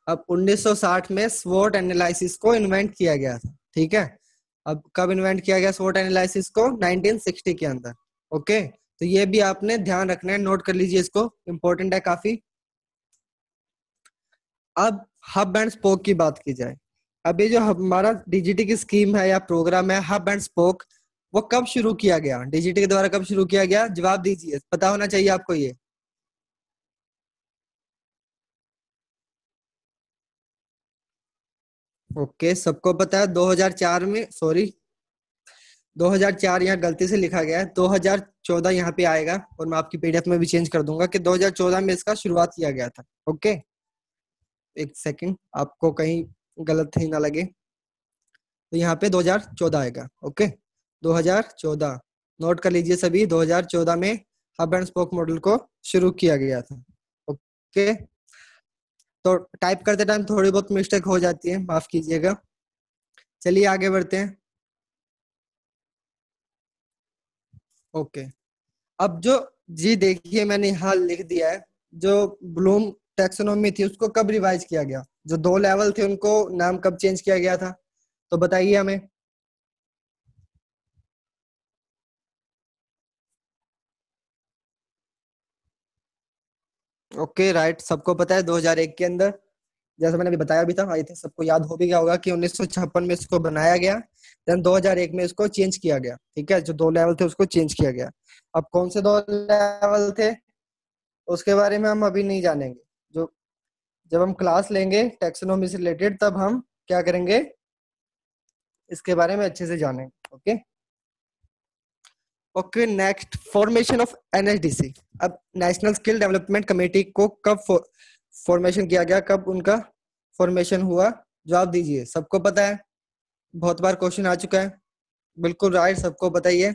अब 1960 में स्वोट एनालिसिस को इन्वेंट किया गया था। ठीक है, अब कब इन्वेंट किया गया स्वोट एनालिसिस को? 1960 के अंदर। ओके, तो ये भी आपने ध्यान रखना है, नोट कर लीजिए, इसको इंपॉर्टेंट है काफी। अब हब एंड स्पोक की बात की जाए। अब ये जो हमारा डीजीटी की स्कीम है या प्रोग्राम है, हब एंड स्पोक, वो कब शुरू किया गया? डीजीटी के द्वारा कब शुरू किया गया? जवाब दीजिए, पता होना चाहिए आपको ये। ओके, सबको पता है। 2004 में, सॉरी, 2004 यहाँ गलती से लिखा गया है, 2014 यहाँ पे आएगा, और मैं आपकी पीडीएफ में भी चेंज कर दूंगा कि 2014 में इसका शुरुआत किया गया था। ओके, एक सेकंड, आपको कहीं गलत ही ना लगे, तो यहाँ पे 2014 आएगा। ओके, 2014 नोट कर लीजिए सभी। 2014 में हब एंड स्पोक मॉडल को शुरू किया गया था। ओके, तो टाइप करते टाइम थोड़ी बहुत मिस्टेक हो जाती है, माफ कीजिएगा। चलिए आगे बढ़ते हैं। ओके, अब जो, जी देखिए मैंने यहाँ लिख दिया है, जो ब्लूम टैक्सोनॉमी थी उसको कब रिवाइज किया गया? जो 2 लेवल थे उनको नाम कब चेंज किया गया था? तो बताइए हमें। ओके राइट, सबको पता है 2001 के अंदर। जैसे मैंने अभी बताया भी था, आई थिंक सबको याद हो भी गया होगा कि 1956 में इसको बनाया गया, देन 2001 में इसको चेंज किया गया। ठीक है, जो 2 लेवल थे उसको चेंज किया गया। अब कौन से 2 लेवल थे उसके बारे में हम अभी नहीं जानेंगे। जो, जब हम क्लास लेंगे टैक्सोनॉमी से रिलेटेड, तब हम क्या करेंगे, इसके बारे में अच्छे से जानेंगे। Okay. Okay, next, formation of NSDC. अब नेशनल स्किल डेवलपमेंट कमेटी को कब फॉर्मेशन किया गया, कब उनका फॉर्मेशन हुआ? जवाब दीजिए, सबको पता है, बहुत बार क्वेश्चन आ चुका है। बिल्कुल राइट, सबको पता ही है,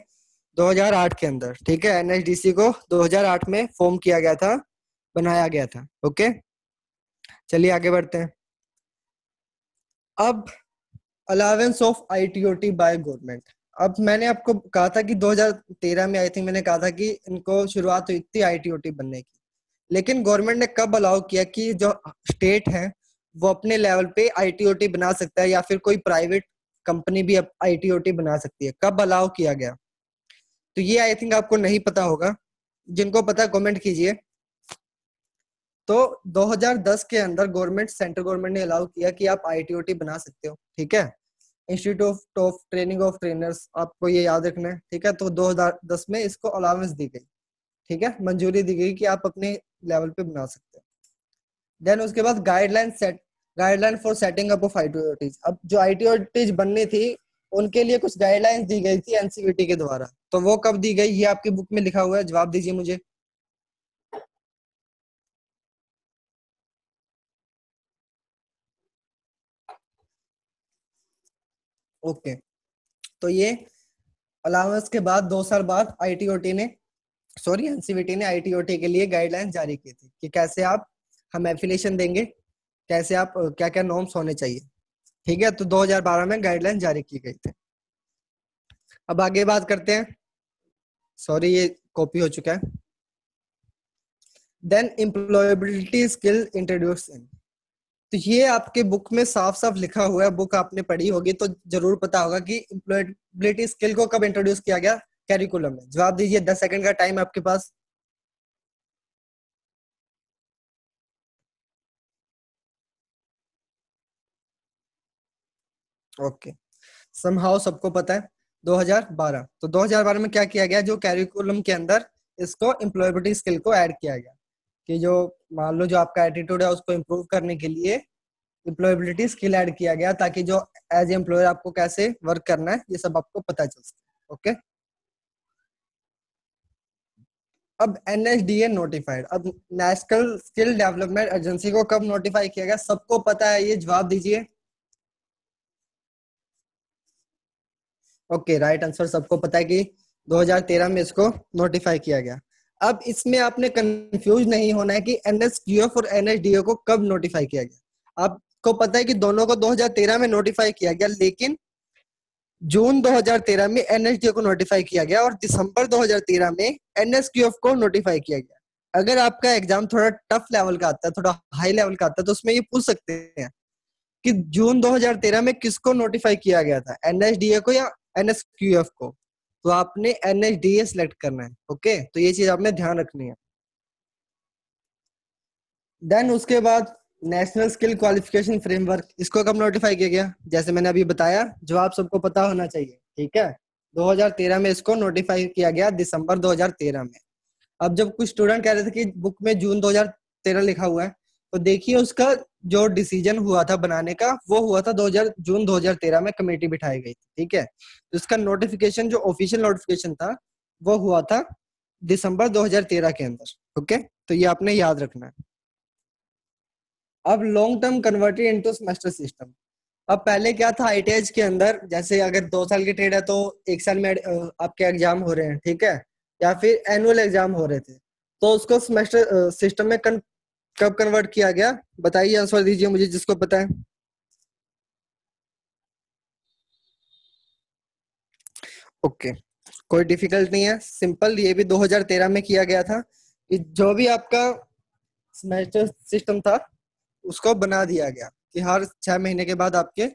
2008 के अंदर। ठीक है, एनएसडीसी को 2008 में फॉर्म किया गया था, बनाया गया था। ओके, चलिए आगे बढ़ते हैं। अब अलावेंस ऑफ आईटीओटी बाय गवर्नमेंट। अब मैंने आपको कहा था कि 2013 में आई थिंक मैंने कहा था कि इनको शुरुआत हुई थी आईटीओटी बनने की। लेकिन गवर्नमेंट ने कब अलाउ किया कि जो स्टेट है वो अपने लेवल पे आईटीओटी बना सकता है, या फिर कोई प्राइवेट कंपनी भी आईटीओटी बना सकती है? कब अलाउ किया गया? तो ये आई थिंक आपको नहीं पता होगा, जिनको पता है कमेंट कीजिए। तो 2010 के अंदर गवर्नमेंट, सेंट्रल गवर्नमेंट ने अलाउ किया कि आप आईटीओटी बना सकते हो। ठीक है, institute of training of trainers, आपको ये याद रखना है। ठीक है, तो 2010 में इसको अलाउंस दी गई। ठीक है, मंजूरी दी गई कि आप अपने लेवल पे बना सकते हैं। देन उसके बाद guideline for setting up of ITOTs. अब जो आईटीओटीज बननी थी, उनके लिए कुछ गाइडलाइंस दी गई थी एनसीईटी के द्वारा। तो वो कब दी गई, ये आपकी बुक में लिखा हुआ है, जवाब दीजिए मुझे। ओके, तो ये अलाउंस के बाद 2 साल बाद आईटीओटी ने, सॉरी एनसीवीटी ने आईटीओटी के लिए गाइडलाइंस जारी की थी कि कैसे आप हम एफिलिएशन देंगे, कैसे आप क्या क्या नॉर्म्स होने चाहिए। ठीक है, तो 2012 में गाइडलाइन जारी की गई थी। अब आगे बात करते हैं, सॉरी ये कॉपी हो चुका है। Then employability skill introduce in, तो ये आपके बुक में साफ साफ लिखा हुआ है, बुक आपने पढ़ी होगी तो जरूर पता होगा कि एम्प्लॉयबिलिटी स्किल को कब इंट्रोड्यूस किया गया कैरिकुलम में। जवाब दीजिए, 10 सेकंड का टाइम आपके पास। ओके, समहाउ सबको पता है 2012। तो 2012 में क्या किया गया, जो कैरिकुलम के अंदर इसको एम्प्लॉयबिलिटी स्किल को ऐड किया गया कि जो मान लो जो आपका एटीट्यूड है उसको इम्प्रूव करने के लिए एम्प्लॉयबिलिटी स्किल ऐड किया गया, ताकि जो एज एम्प्लॉयर आपको कैसे वर्क करना है ये सब आपको पता चल सके। ओके, अब एनएसडीए नोटिफाइड, अब नेशनल स्किल डेवलपमेंट एजेंसी को कब नोटिफाई किया गया, सबको पता है ये, जवाब दीजिए। ओके, राइट आंसर, सबको पता है कि 2013 में इसको नोटिफाई किया गया। अब इसमें आपने कंफ्यूज नहीं होना है कि एनएसक्यूएफ और एनएसडीए को कब नोटिफाई किया गया। आपको पता है कि दोनों को 2013 में नोटिफाई किया गया, लेकिन जून 2013 में एनएसडीए को नोटिफाई किया गया और दिसंबर 2013 में एनएसक्यूएफ को नोटिफाई किया गया। अगर आपका एग्जाम थोड़ा टफ लेवल का आता है, थोड़ा हाई लेवल का आता है, तो उसमें ये पूछ सकते हैं कि जून 2013 में किसको नोटिफाई किया गया था, एनएसडीए को या एनएसक्यूएफ को। तो आपने एनएसडीए सेलेक्ट करना है। ओके, तो ये चीज आपने ध्यान रखनी है। देन उसके बाद नेशनल स्किल क्वालिफिकेशन फ्रेमवर्क, इसको कब नोटिफाई किया गया, जैसे मैंने अभी बताया, जवाब सबको पता होना चाहिए। ठीक है, 2013 में इसको नोटिफाई किया गया, दिसंबर 2013 में। अब जब कुछ स्टूडेंट कह रहे थे कि बुक में जून 2013 लिखा हुआ है, तो देखिए उसका जो डिसीजन हुआ था बनाने का वो हुआ था 2000 जून 2013 में, कमेटी बिठाई गई थी। ठीक है, तो इसका नोटिफिकेशन जो ऑफिशियल नोटिफिकेशन था वो हुआ था दिसंबर 2013 के अंदर। ओके, तो ये आपने याद रखना है। अब long term converted into semester system. अब पहले क्या था आईटीएच के अंदर, जैसे अगर 2 साल की ट्रेड है तो 1 साल में आपके एग्जाम हो रहे हैं। ठीक है, या फिर एनुअल एग्जाम हो रहे थे, तो उसको सेमेस्टर सिस्टम में कब कन्वर्ट किया गया, बताइए, आंसर दीजिए मुझे जिसको पता है। ओके, कोई डिफिकल्ट नहीं है, सिंपल, ये भी 2013 में किया गया था कि जो भी आपका सेमेस्टर सिस्टम था उसको बना दिया गया कि हर 6 महीने के बाद आपके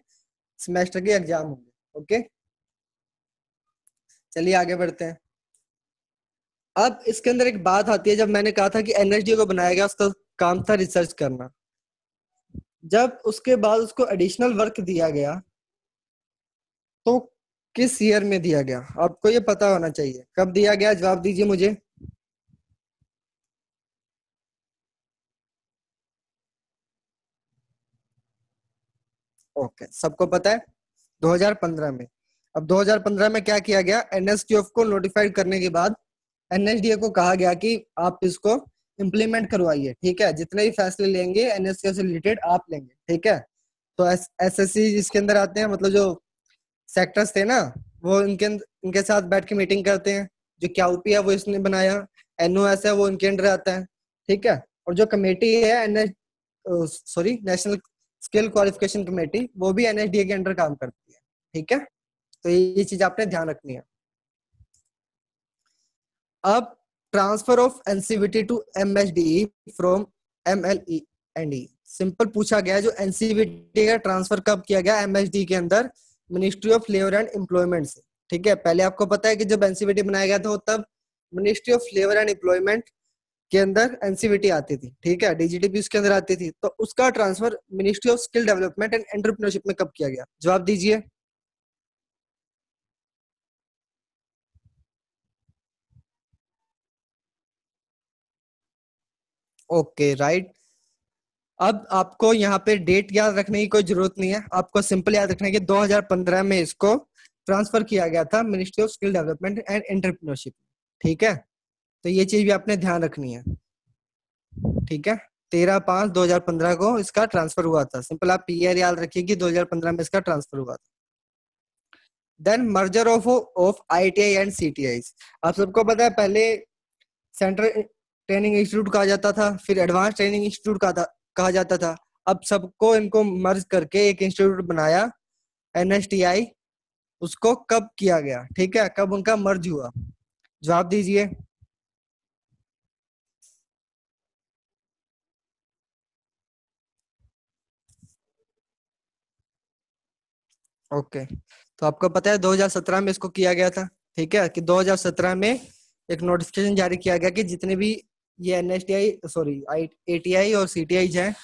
सेमेस्टर के एग्जाम होंगे। ओके, चलिए आगे बढ़ते हैं। अब इसके अंदर एक बात आती है, जब मैंने कहा था कि एनएसडी को बनाया गया, उसका काम था रिसर्च करना, जब उसके बाद उसको एडिशनल वर्क दिया गया तो किस ईयर में दिया गया, आपको ये पता होना चाहिए, कब दिया गया, जवाब दीजिए मुझे। ओके, सबको पता है, 2015 में। अब 2015 में क्या किया गया, एनएसटीएफ को नोटिफाइड करने के बाद एनएसडीए को कहा गया कि आप इसको इम्प्लीमेंट करवाइए। ठीक है, जितने भी फैसले लेंगे एनएसटीएफ से रिलेटेड आप लेंगे। ठीक है, तो एसएससी इसके अंदर आते हैं, मतलब जो सेक्टर्स थे ना, वो इनके साथ बैठ के मीटिंग करते हैं। जो क्यूपी है वो इसने बनाया, एनओएस है वो इनके अंडर आता है। ठीक है, और जो कमेटी है NS sorry national skill qualification committee, वो भी एनएसडीए के अंडर काम करती है। ठीक है, तो ये चीज आपने ध्यान रखनी है। अब transfer of NCVT to MSDE from MLE and E, simple पूछा गया है, जो एनसीवीटी का ट्रांसफर कब किया गया एमएसडी के अंदर, ministry of labour and employment से। ठीक है, पहले आपको पता है कि जब एनसीवीटी बनाया गया था तब ministry of labour and employment के अंदर एनसीवीटी आती थी। ठीक है, डीजीटीपी उसके अंदर आती थी, तो उसका transfer ministry of skill development and entrepreneurship में कब किया गया, जवाब दीजिए। Okay, right. अब आपको यहाँ पे डेट याद रखने की कोई जरूरत नहीं है, आपको सिंपल याद रखना है कि 2015 में इसको ट्रांसफर किया गया था ministry of skill development and entrepreneurship. ठीक है, तो ये चीज भी आपने ध्यान रखनी है। ठीक है, 13/5/2015 को इसका ट्रांसफर हुआ था, सिंपल आप ईयर याद रखिए कि 2015 में इसका ट्रांसफर हुआ था। Then merger of ITI and CTI. आप सबको पता है पहले सेंट्रल ट्रेनिंग इंस्टीट्यूट कहा जाता था, फिर एडवांस ट्रेनिंग इंस्टीट्यूट कहा जाता था। अब सबको इनको मर्ज करके एक इंस्टीट्यूट बनाया, एनएसटीआई। उसको कब किया गया, ठीक है, कब उनका मर्ज हुआ? जवाब दीजिए। ओके, तो आपको पता है 2017 में इसको किया गया था, ठीक है, कि 2017 में एक नोटिफिकेशन जारी किया गया कि जितने भी ये एनएसटीआई, सॉरी, एटीआई और सीटीआई हैं,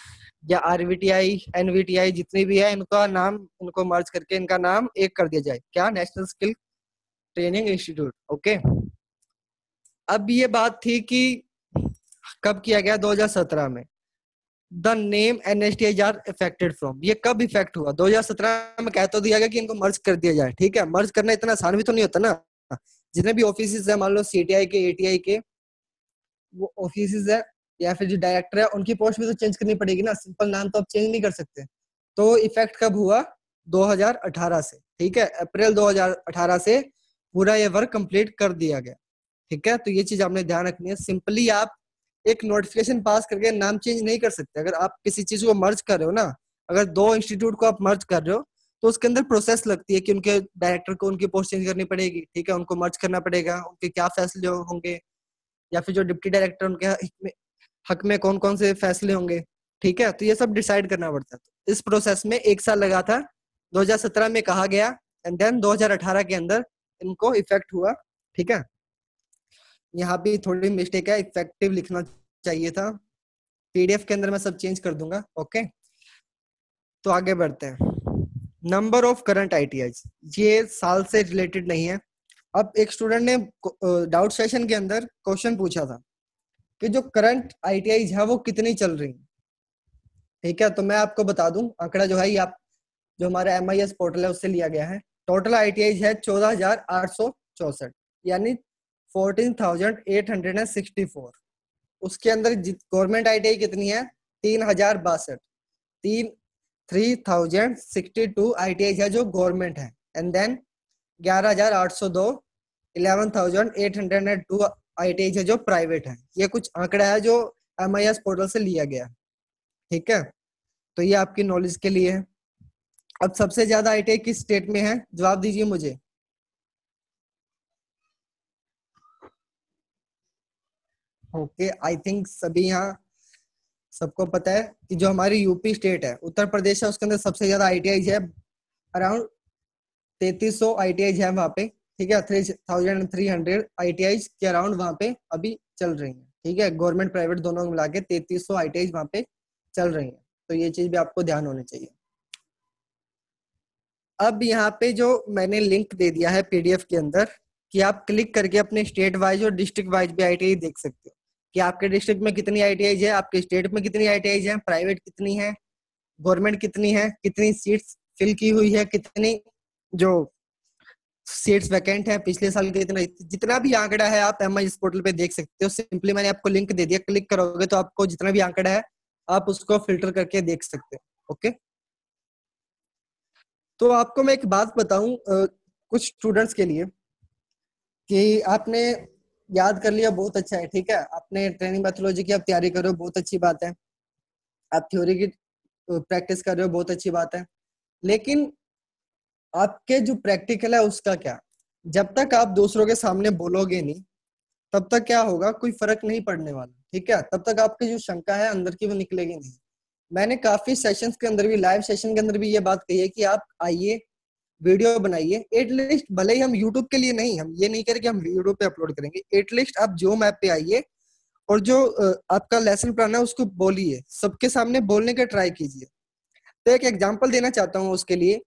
या आरवीटीआई, एनवीटीआई, जितनी भी है, इनका नाम, इनको मर्ज करके इनका नाम एक कर दिया जाए, क्या, national skill training institute. Okay, अब ये बात थी कि कब किया गया, 2017 में। The name NSTI are effected from, ये कब इफेक्ट हुआ? 2017 में कह तो दिया गया कि इनको मर्ज कर दिया जाए, ठीक है। मर्ज करना इतना आसान भी तो नहीं होता ना। जितने भी ऑफिस है, मान लो सीटीआई के, एटीआई के, वो ऑफिस है, या फिर जो डायरेक्टर है, उनकी पोस्ट भी तो चेंज करनी पड़ेगी ना, सिंपल नाम तो आप चेंज नहीं कर सकते। तो इफेक्ट कब हुआ? 2018 से, ठीक है, अप्रैल 2018 से पूरा ये वर्क कंप्लीट कर दिया गया, ठीक है। तो ये चीज आपने ध्यान रखनी है। सिंपली आप एक नोटिफिकेशन पास करके नाम चेंज नहीं कर सकते। अगर आप किसी चीज को मर्ज कर रहे हो ना, अगर दो इंस्टीट्यूट को आप मर्ज कर रहे हो, तो उसके अंदर प्रोसेस लगती है कि उनके डायरेक्टर को उनकी पोस्ट चेंज करनी पड़ेगी, ठीक है, उनको मर्ज करना पड़ेगा, उनके क्या फैसले होंगे, या फिर जो डिप्टी डायरेक्टर, उनके हक में कौन कौन से फैसले होंगे, ठीक है। तो ये सब डिसाइड करना पड़ता है। तो इस प्रोसेस में 1 साल लगा था। 2017 में कहा गया, एंड देन 2018 के अंदर इनको इफेक्ट हुआ, ठीक है। यहाँ भी थोड़ी मिस्टेक है, इफेक्टिव लिखना चाहिए था। पीडीएफ के अंदर मैं सब चेंज कर दूंगा। ओके, तो आगे बढ़ते हैं। नंबर ऑफ करंट आईटीआई, ये साल से रिलेटेड नहीं है। अब एक स्टूडेंट ने डाउट सेशन के अंदर क्वेश्चन पूछा था कि जो करंट आईटीआई है वो कितनी चल रही है, ठीक है। तो मैं आपको बता दूं, आंकड़ा जो है ये आप जो हमारा एमआईएस पोर्टल है उससे लिया गया है। टोटल आईटीआई है 14,864, यानी 14,864। उसके अंदर गवर्नमेंट आईटीआई कितनी है? 3,062। 3,062 आईटीआई है जो गवर्नमेंट है, एंड देन 11,802, 11,802 आईटीआई है जो प्राइवेट है। ये कुछ आंकड़ा है जो एमआईएस पोर्टल से लिया गया, ठीक है। तो ये आपकी नॉलेज के लिए है। अब सबसे ज्यादा आईटीआई किस स्टेट में है, जवाब दीजिए मुझे। ओके, आई थिंक सभी यहाँ सबको पता है कि जो हमारी यूपी स्टेट है, उत्तर प्रदेश है, उसके अंदर सबसे ज्यादा आईटीआई है। अराउंड 3,300 आईटीआई है वहाँ पे, ठीक है। 3,300 आईटीआई के अराउंड वहाँ पे अभी चल रही है, ठीक है। गवर्नमेंट प्राइवेट दोनों को मिला के 3,300 आईटीआई वहाँ पे चल रही है। तो ये चीज भी आपको ध्यान होनी चाहिए। अब यहाँ पे जो मैंने लिंक दे दिया है पीडीएफ के अंदर, कि आप क्लिक करके अपने स्टेट वाइज और डिस्ट्रिक्ट वाइज भी आईटीआई देख सकते हो कि आपके डिस्ट्रिक्ट में कितनी आईटीआई है, आपके स्टेट में कितनी आईटीआई है, प्राइवेट कितनी है, गवर्नमेंट कितनी है, कितनी सीट्स फिल की हुई है, कितनी जो सीट्स वैकेंट है, पिछले साल के इतना, जितना भी आंकड़ा है आप एमआई पोर्टल पे देख सकते हो। सिंपली मैंने आपको लिंक दे दिया, क्लिक करोगे तो आपको जितना भी आंकड़ा है आप उसको फिल्टर करके देख सकते हो। ओके, तो आपको मैं एक बात बताऊं, कुछ स्टूडेंट्स के लिए, कि आपने याद कर लिया, बहुत अच्छा है, ठीक है। आपने ट्रेनिंग मैथोलॉजी की आप तैयारी कर रहे हो, बहुत अच्छी बात है। आप थ्योरी की प्रैक्टिस कर रहे हो, बहुत अच्छी बात है। लेकिन आपके जो प्रैक्टिकल है उसका क्या? जब तक आप दूसरों के सामने बोलोगे नहीं, तब तक क्या होगा, कोई फर्क नहीं पड़ने वाला, ठीक है। तब तक आपकी जो शंका है अंदर की वो निकलेगी नहीं। मैंने काफी सेशंस के अंदर भी, लाइव सेशन के अंदर भी ये बात कही है कि आप आइए, वीडियो बनाइए, एटलीस्ट, भले ही हम यूट्यूब के लिए नहीं, हम ये नहीं करें कि हम यूट्यूब पे अपलोड करेंगे, एटलीस्ट आप जो मैप पे आइए और जो आपका लेसन प्लान है उसको बोलिए, सबके सामने बोलने का ट्राई कीजिए। तो एक एग्जांपल देना चाहता हूँ उसके लिए,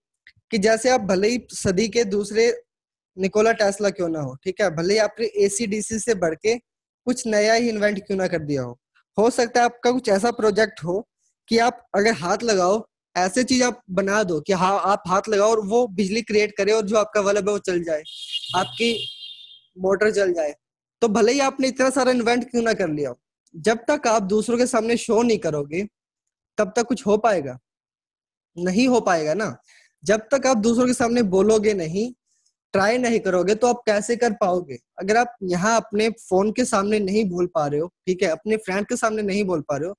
कि जैसे आप भले ही सदी के दूसरे निकोला टेस्ला क्यों ना हो, ठीक है, भले ही आपने एसीडीसी से बढ़ के कुछ नया ही इन्वेंट क्यों ना कर दिया हो सकता है आपका कुछ ऐसा प्रोजेक्ट हो कि आप अगर हाथ लगाओ, ऐसे चीज आप बना दो कि हाँ, आप हाथ लगाओ और वो बिजली क्रिएट करे और जो आपका बल्ब है वो चल जाए, आपकी मोटर चल जाए। तो भले ही आपने इतना सारा इन्वेंट क्यों ना कर लिया हो, जब तक आप दूसरों के सामने शो नहीं करोगे तब तक कुछ हो पाएगा? नहीं हो पाएगा ना। जब तक आप दूसरों के सामने बोलोगे नहीं, ट्राई नहीं करोगे तो आप कैसे कर पाओगे? अगर आप यहाँ अपने फोन के सामने नहीं बोल पा रहे हो, ठीक है, अपने फ्रेंड के सामने नहीं बोल पा रहे हो,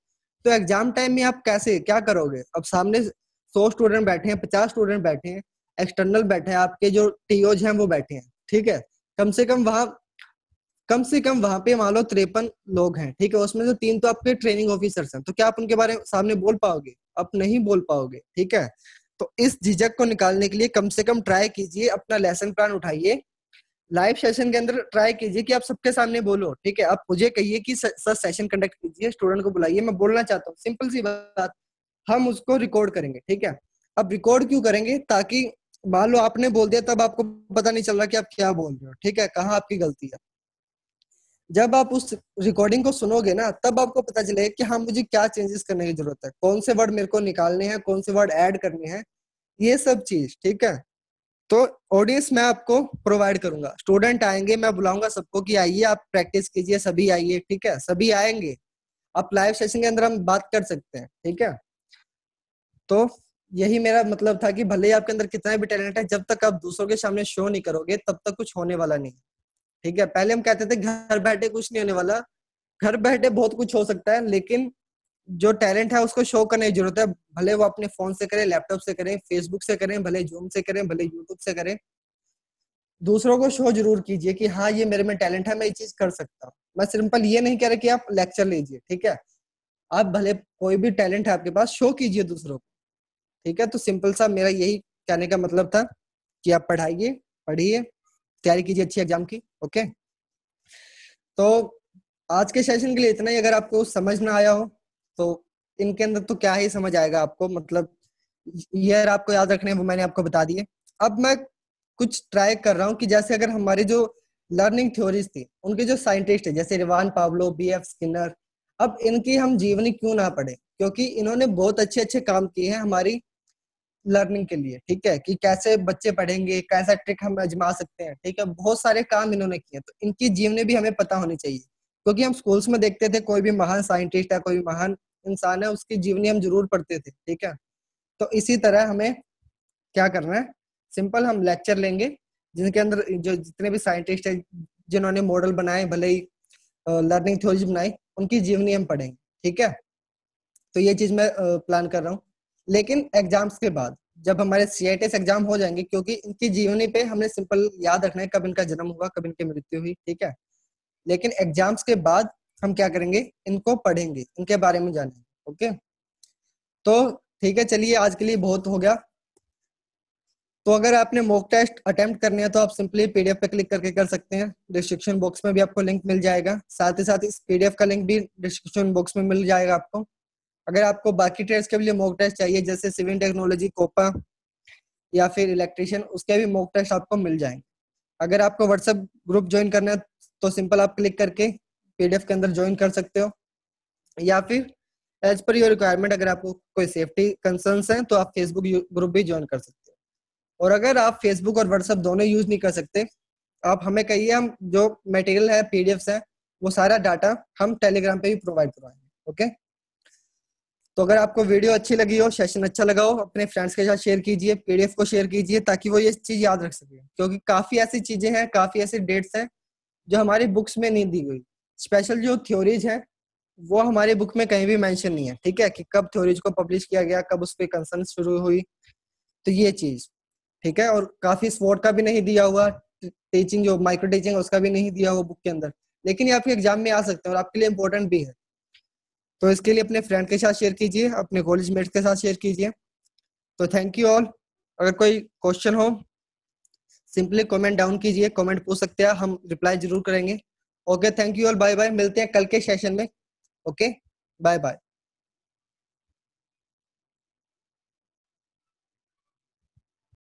तो एग्जाम टाइम में आप कैसे क्या करोगे? अब सामने 100 स्टूडेंट बैठे हैं, 50 स्टूडेंट बैठे हैं, एक्सटर्नल बैठे हैं, आपके जो टीओज हैं वो बैठे हैं, ठीक है। कम से कम वहां कम से कम वहां पे मान लो 53 लोग हैं, ठीक है, उसमें से 3 तो आपके ट्रेनिंग ऑफिसर्स हैं, तो क्या आप उनके बारे में सामने बोल पाओगे? आप नहीं बोल पाओगे, ठीक है। तो इस झिझक को निकालने के लिए कम से कम ट्राई कीजिए, अपना लेसन प्लान उठाइए, लाइव सेशन के अंदर ट्राई कीजिए कि आप सबके सामने बोलो, ठीक है। आप मुझे कहिए कि सर सेशन कंडक्ट कीजिए, स्टूडेंट को बुलाइए, मैं बोलना चाहता हूँ, सिंपल सी बात। हम उसको रिकॉर्ड करेंगे, ठीक है। अब रिकॉर्ड क्यों करेंगे? ताकि मान लो आपने बोल दिया तब आपको पता नहीं चल रहा कि आप क्या बोल रहे हो, ठीक है, कहाँ आपकी गलती है। जब आप उस रिकॉर्डिंग को सुनोगे ना, तब आपको पता चलेगा कि हाँ मुझे क्या चेंजेस करने की जरूरत है, कौन से वर्ड मेरे को निकालने हैं, कौन से वर्ड ऐड करने हैं, ये सब चीज, ठीक है। तो ऑडियंस मैं आपको प्रोवाइड करूंगा, स्टूडेंट आएंगे, मैं बुलाऊंगा सबको कि आइए आप प्रैक्टिस कीजिए, सभी आइए, ठीक है, सभी आएंगे। आप लाइव सेशन के अंदर हम बात कर सकते हैं, ठीक है। तो यही मेरा मतलब था कि भले ही आपके अंदर कितना भी टैलेंट है, जब तक आप दूसरों के सामने शो नहीं करोगे तब तक कुछ होने वाला नहीं, ठीक है। पहले हम कहते थे घर बैठे कुछ नहीं होने वाला, घर बैठे बहुत कुछ हो सकता है, लेकिन जो टैलेंट है उसको शो करने की जरूरत है। भले वो अपने फोन से करें, लैपटॉप से करें, फेसबुक से करें, भले जूम से करें, भले यूट्यूब से करें, दूसरों को शो जरूर कीजिए कि हाँ ये मेरे में टैलेंट है, मैं ये चीज कर सकता हूँ। मैं सिंपल ये नहीं कह रहा कि आप लेक्चर लीजिए, ठीक है, आप भले कोई भी टैलेंट है आपके पास, शो कीजिए दूसरों को, ठीक है। तो सिंपल सा मेरा यही कहने का मतलब था कि आप पढ़ाइए, पढ़िए, तैयारी कीजिए अच्छी एग्जाम की, ओके। तो आज के सेशन के लिए इतना ही। अगर आपको समझ ना आया हो तो इनके अंदर तो क्या ही समझ आएगा आपको, मतलब ईयर आपको याद रखने हैं, वो मैंने आपको बता दिए। अब मैं कुछ ट्राई कर रहा हूँ कि जैसे अगर हमारी जो लर्निंग थ्योरीज थी, उनके जो साइंटिस्ट है जैसे रिवान पाब्लो, बीएफ स्किनर, अब इनकी हम जीवनी क्यों ना पढ़े, क्योंकि इन्होंने बहुत अच्छे अच्छे काम किए हैं हमारी लर्निंग के लिए, ठीक है, कि कैसे बच्चे पढ़ेंगे, कैसा ट्रिक हम आजमा सकते हैं, ठीक है, बहुत सारे काम इन्होंने किए। तो इनकी जीवनी भी हमें पता होनी चाहिए, क्योंकि हम स्कूल्स में देखते थे कोई भी महान साइंटिस्ट है, कोई भी महान इंसान है, उसकी जीवनी हम जरूर पढ़ते थे, ठीक है। तो इसी तरह हमें क्या करना है, सिंपल हम लेक्चर लेंगे जिनके अंदर जो जितने भी साइंटिस्ट है, जिन्होंने मॉडल बनाए, भले ही लर्निंग थ्योरीज बनाई, उनकी जीवनी हम पढ़ेंगे, ठीक है। तो ये चीज मैं प्लान कर रहा हूँ, लेकिन एग्जाम्स के बाद जब हमारे सीआईटीएस एग्जाम हो जाएंगे, क्योंकि इनकी जीवनी पे हमने सिंपल याद रखना है कब इनका जन्म हुआ, कब इनकी मृत्यु हुई, ठीक है। लेकिन एग्जाम्स के बाद हम क्या करेंगे, इनको पढ़ेंगे, इनके बारे में जानेंगे, ओके। तो ठीक है, चलिए आज के लिए बहुत हो गया। तो अगर आपने मॉक टेस्ट अटेम्प्ट करने हैं तो आप सिंपली पीडीएफ पे क्लिक करके कर सकते हैं, डिस्क्रिप्शन बॉक्स में भी आपको लिंक मिल जाएगा, साथ ही साथ इस पीडीएफ का लिंक भी डिस्क्रिप्शन बॉक्स में मिल जाएगा आपको। अगर आपको बाकी ट्रेड्स के लिए मॉक टेस्ट चाहिए, जैसे सिविल टेक्नोलॉजी, कोपा या फिर इलेक्ट्रिशियन, उसके भी मॉक टेस्ट आपको मिल जाएंगे। अगर आपको व्हाट्सएप ग्रुप ज्वाइन करना है तो सिंपल आप क्लिक करके पीडीएफ के अंदर ज्वाइन कर सकते हो, या फिर एज पर योर रिक्वायरमेंट अगर आपको कोई सेफ्टी कंसर्न्स हैं तो आप फेसबुक ग्रुप भी ज्वाइन कर सकते हो। और अगर आप फेसबुक और व्हाट्सएप दोनों यूज नहीं कर सकते, आप हमें कहिए, हम जो मटेरियल है, पीडीएफ है, वो सारा डाटा हम टेलीग्राम पे भी प्रोवाइड करवाएंगे, ओके। तो अगर आपको वीडियो अच्छी लगी हो, सेशन अच्छा लगा हो, अपने फ्रेंड्स के साथ शेयर कीजिए, पीडीएफ को शेयर कीजिए, ताकि वो ये चीज याद रख सके, क्योंकि काफी ऐसी चीजें हैं, काफी ऐसी डेट्स हैं जो हमारी बुक्स में नहीं दी गई। स्पेशल जो थ्योरीज है वो हमारी बुक में कहीं भी मेंशन नहीं है, ठीक है, कि कब थ्योरीज को पब्लिश किया गया, कब उस पर कंसर्न शुरू हुई, तो ये चीज, ठीक है। और काफी स्पोर्ट का भी नहीं दिया हुआ, टीचिंग जो माइक्रो टीचिंग उसका भी नहीं दिया हुआ बुक के अंदर, लेकिन ये आपके एग्जाम में आ सकते हैं और आपके लिए इंपॉर्टेंट भी है। तो इसके लिए अपने फ्रेंड के साथ शेयर कीजिए, अपने कॉलेज मेट्स के साथ शेयर कीजिए। तो थैंक यू ऑल। अगर कोई क्वेश्चन हो सिंपली कमेंट डाउन कीजिए, कमेंट पूछ सकते हैं, हम रिप्लाई जरूर करेंगे। Okay, thank you all, bye bye, मिलते हैं कल के सेशन में। Okay, bye bye.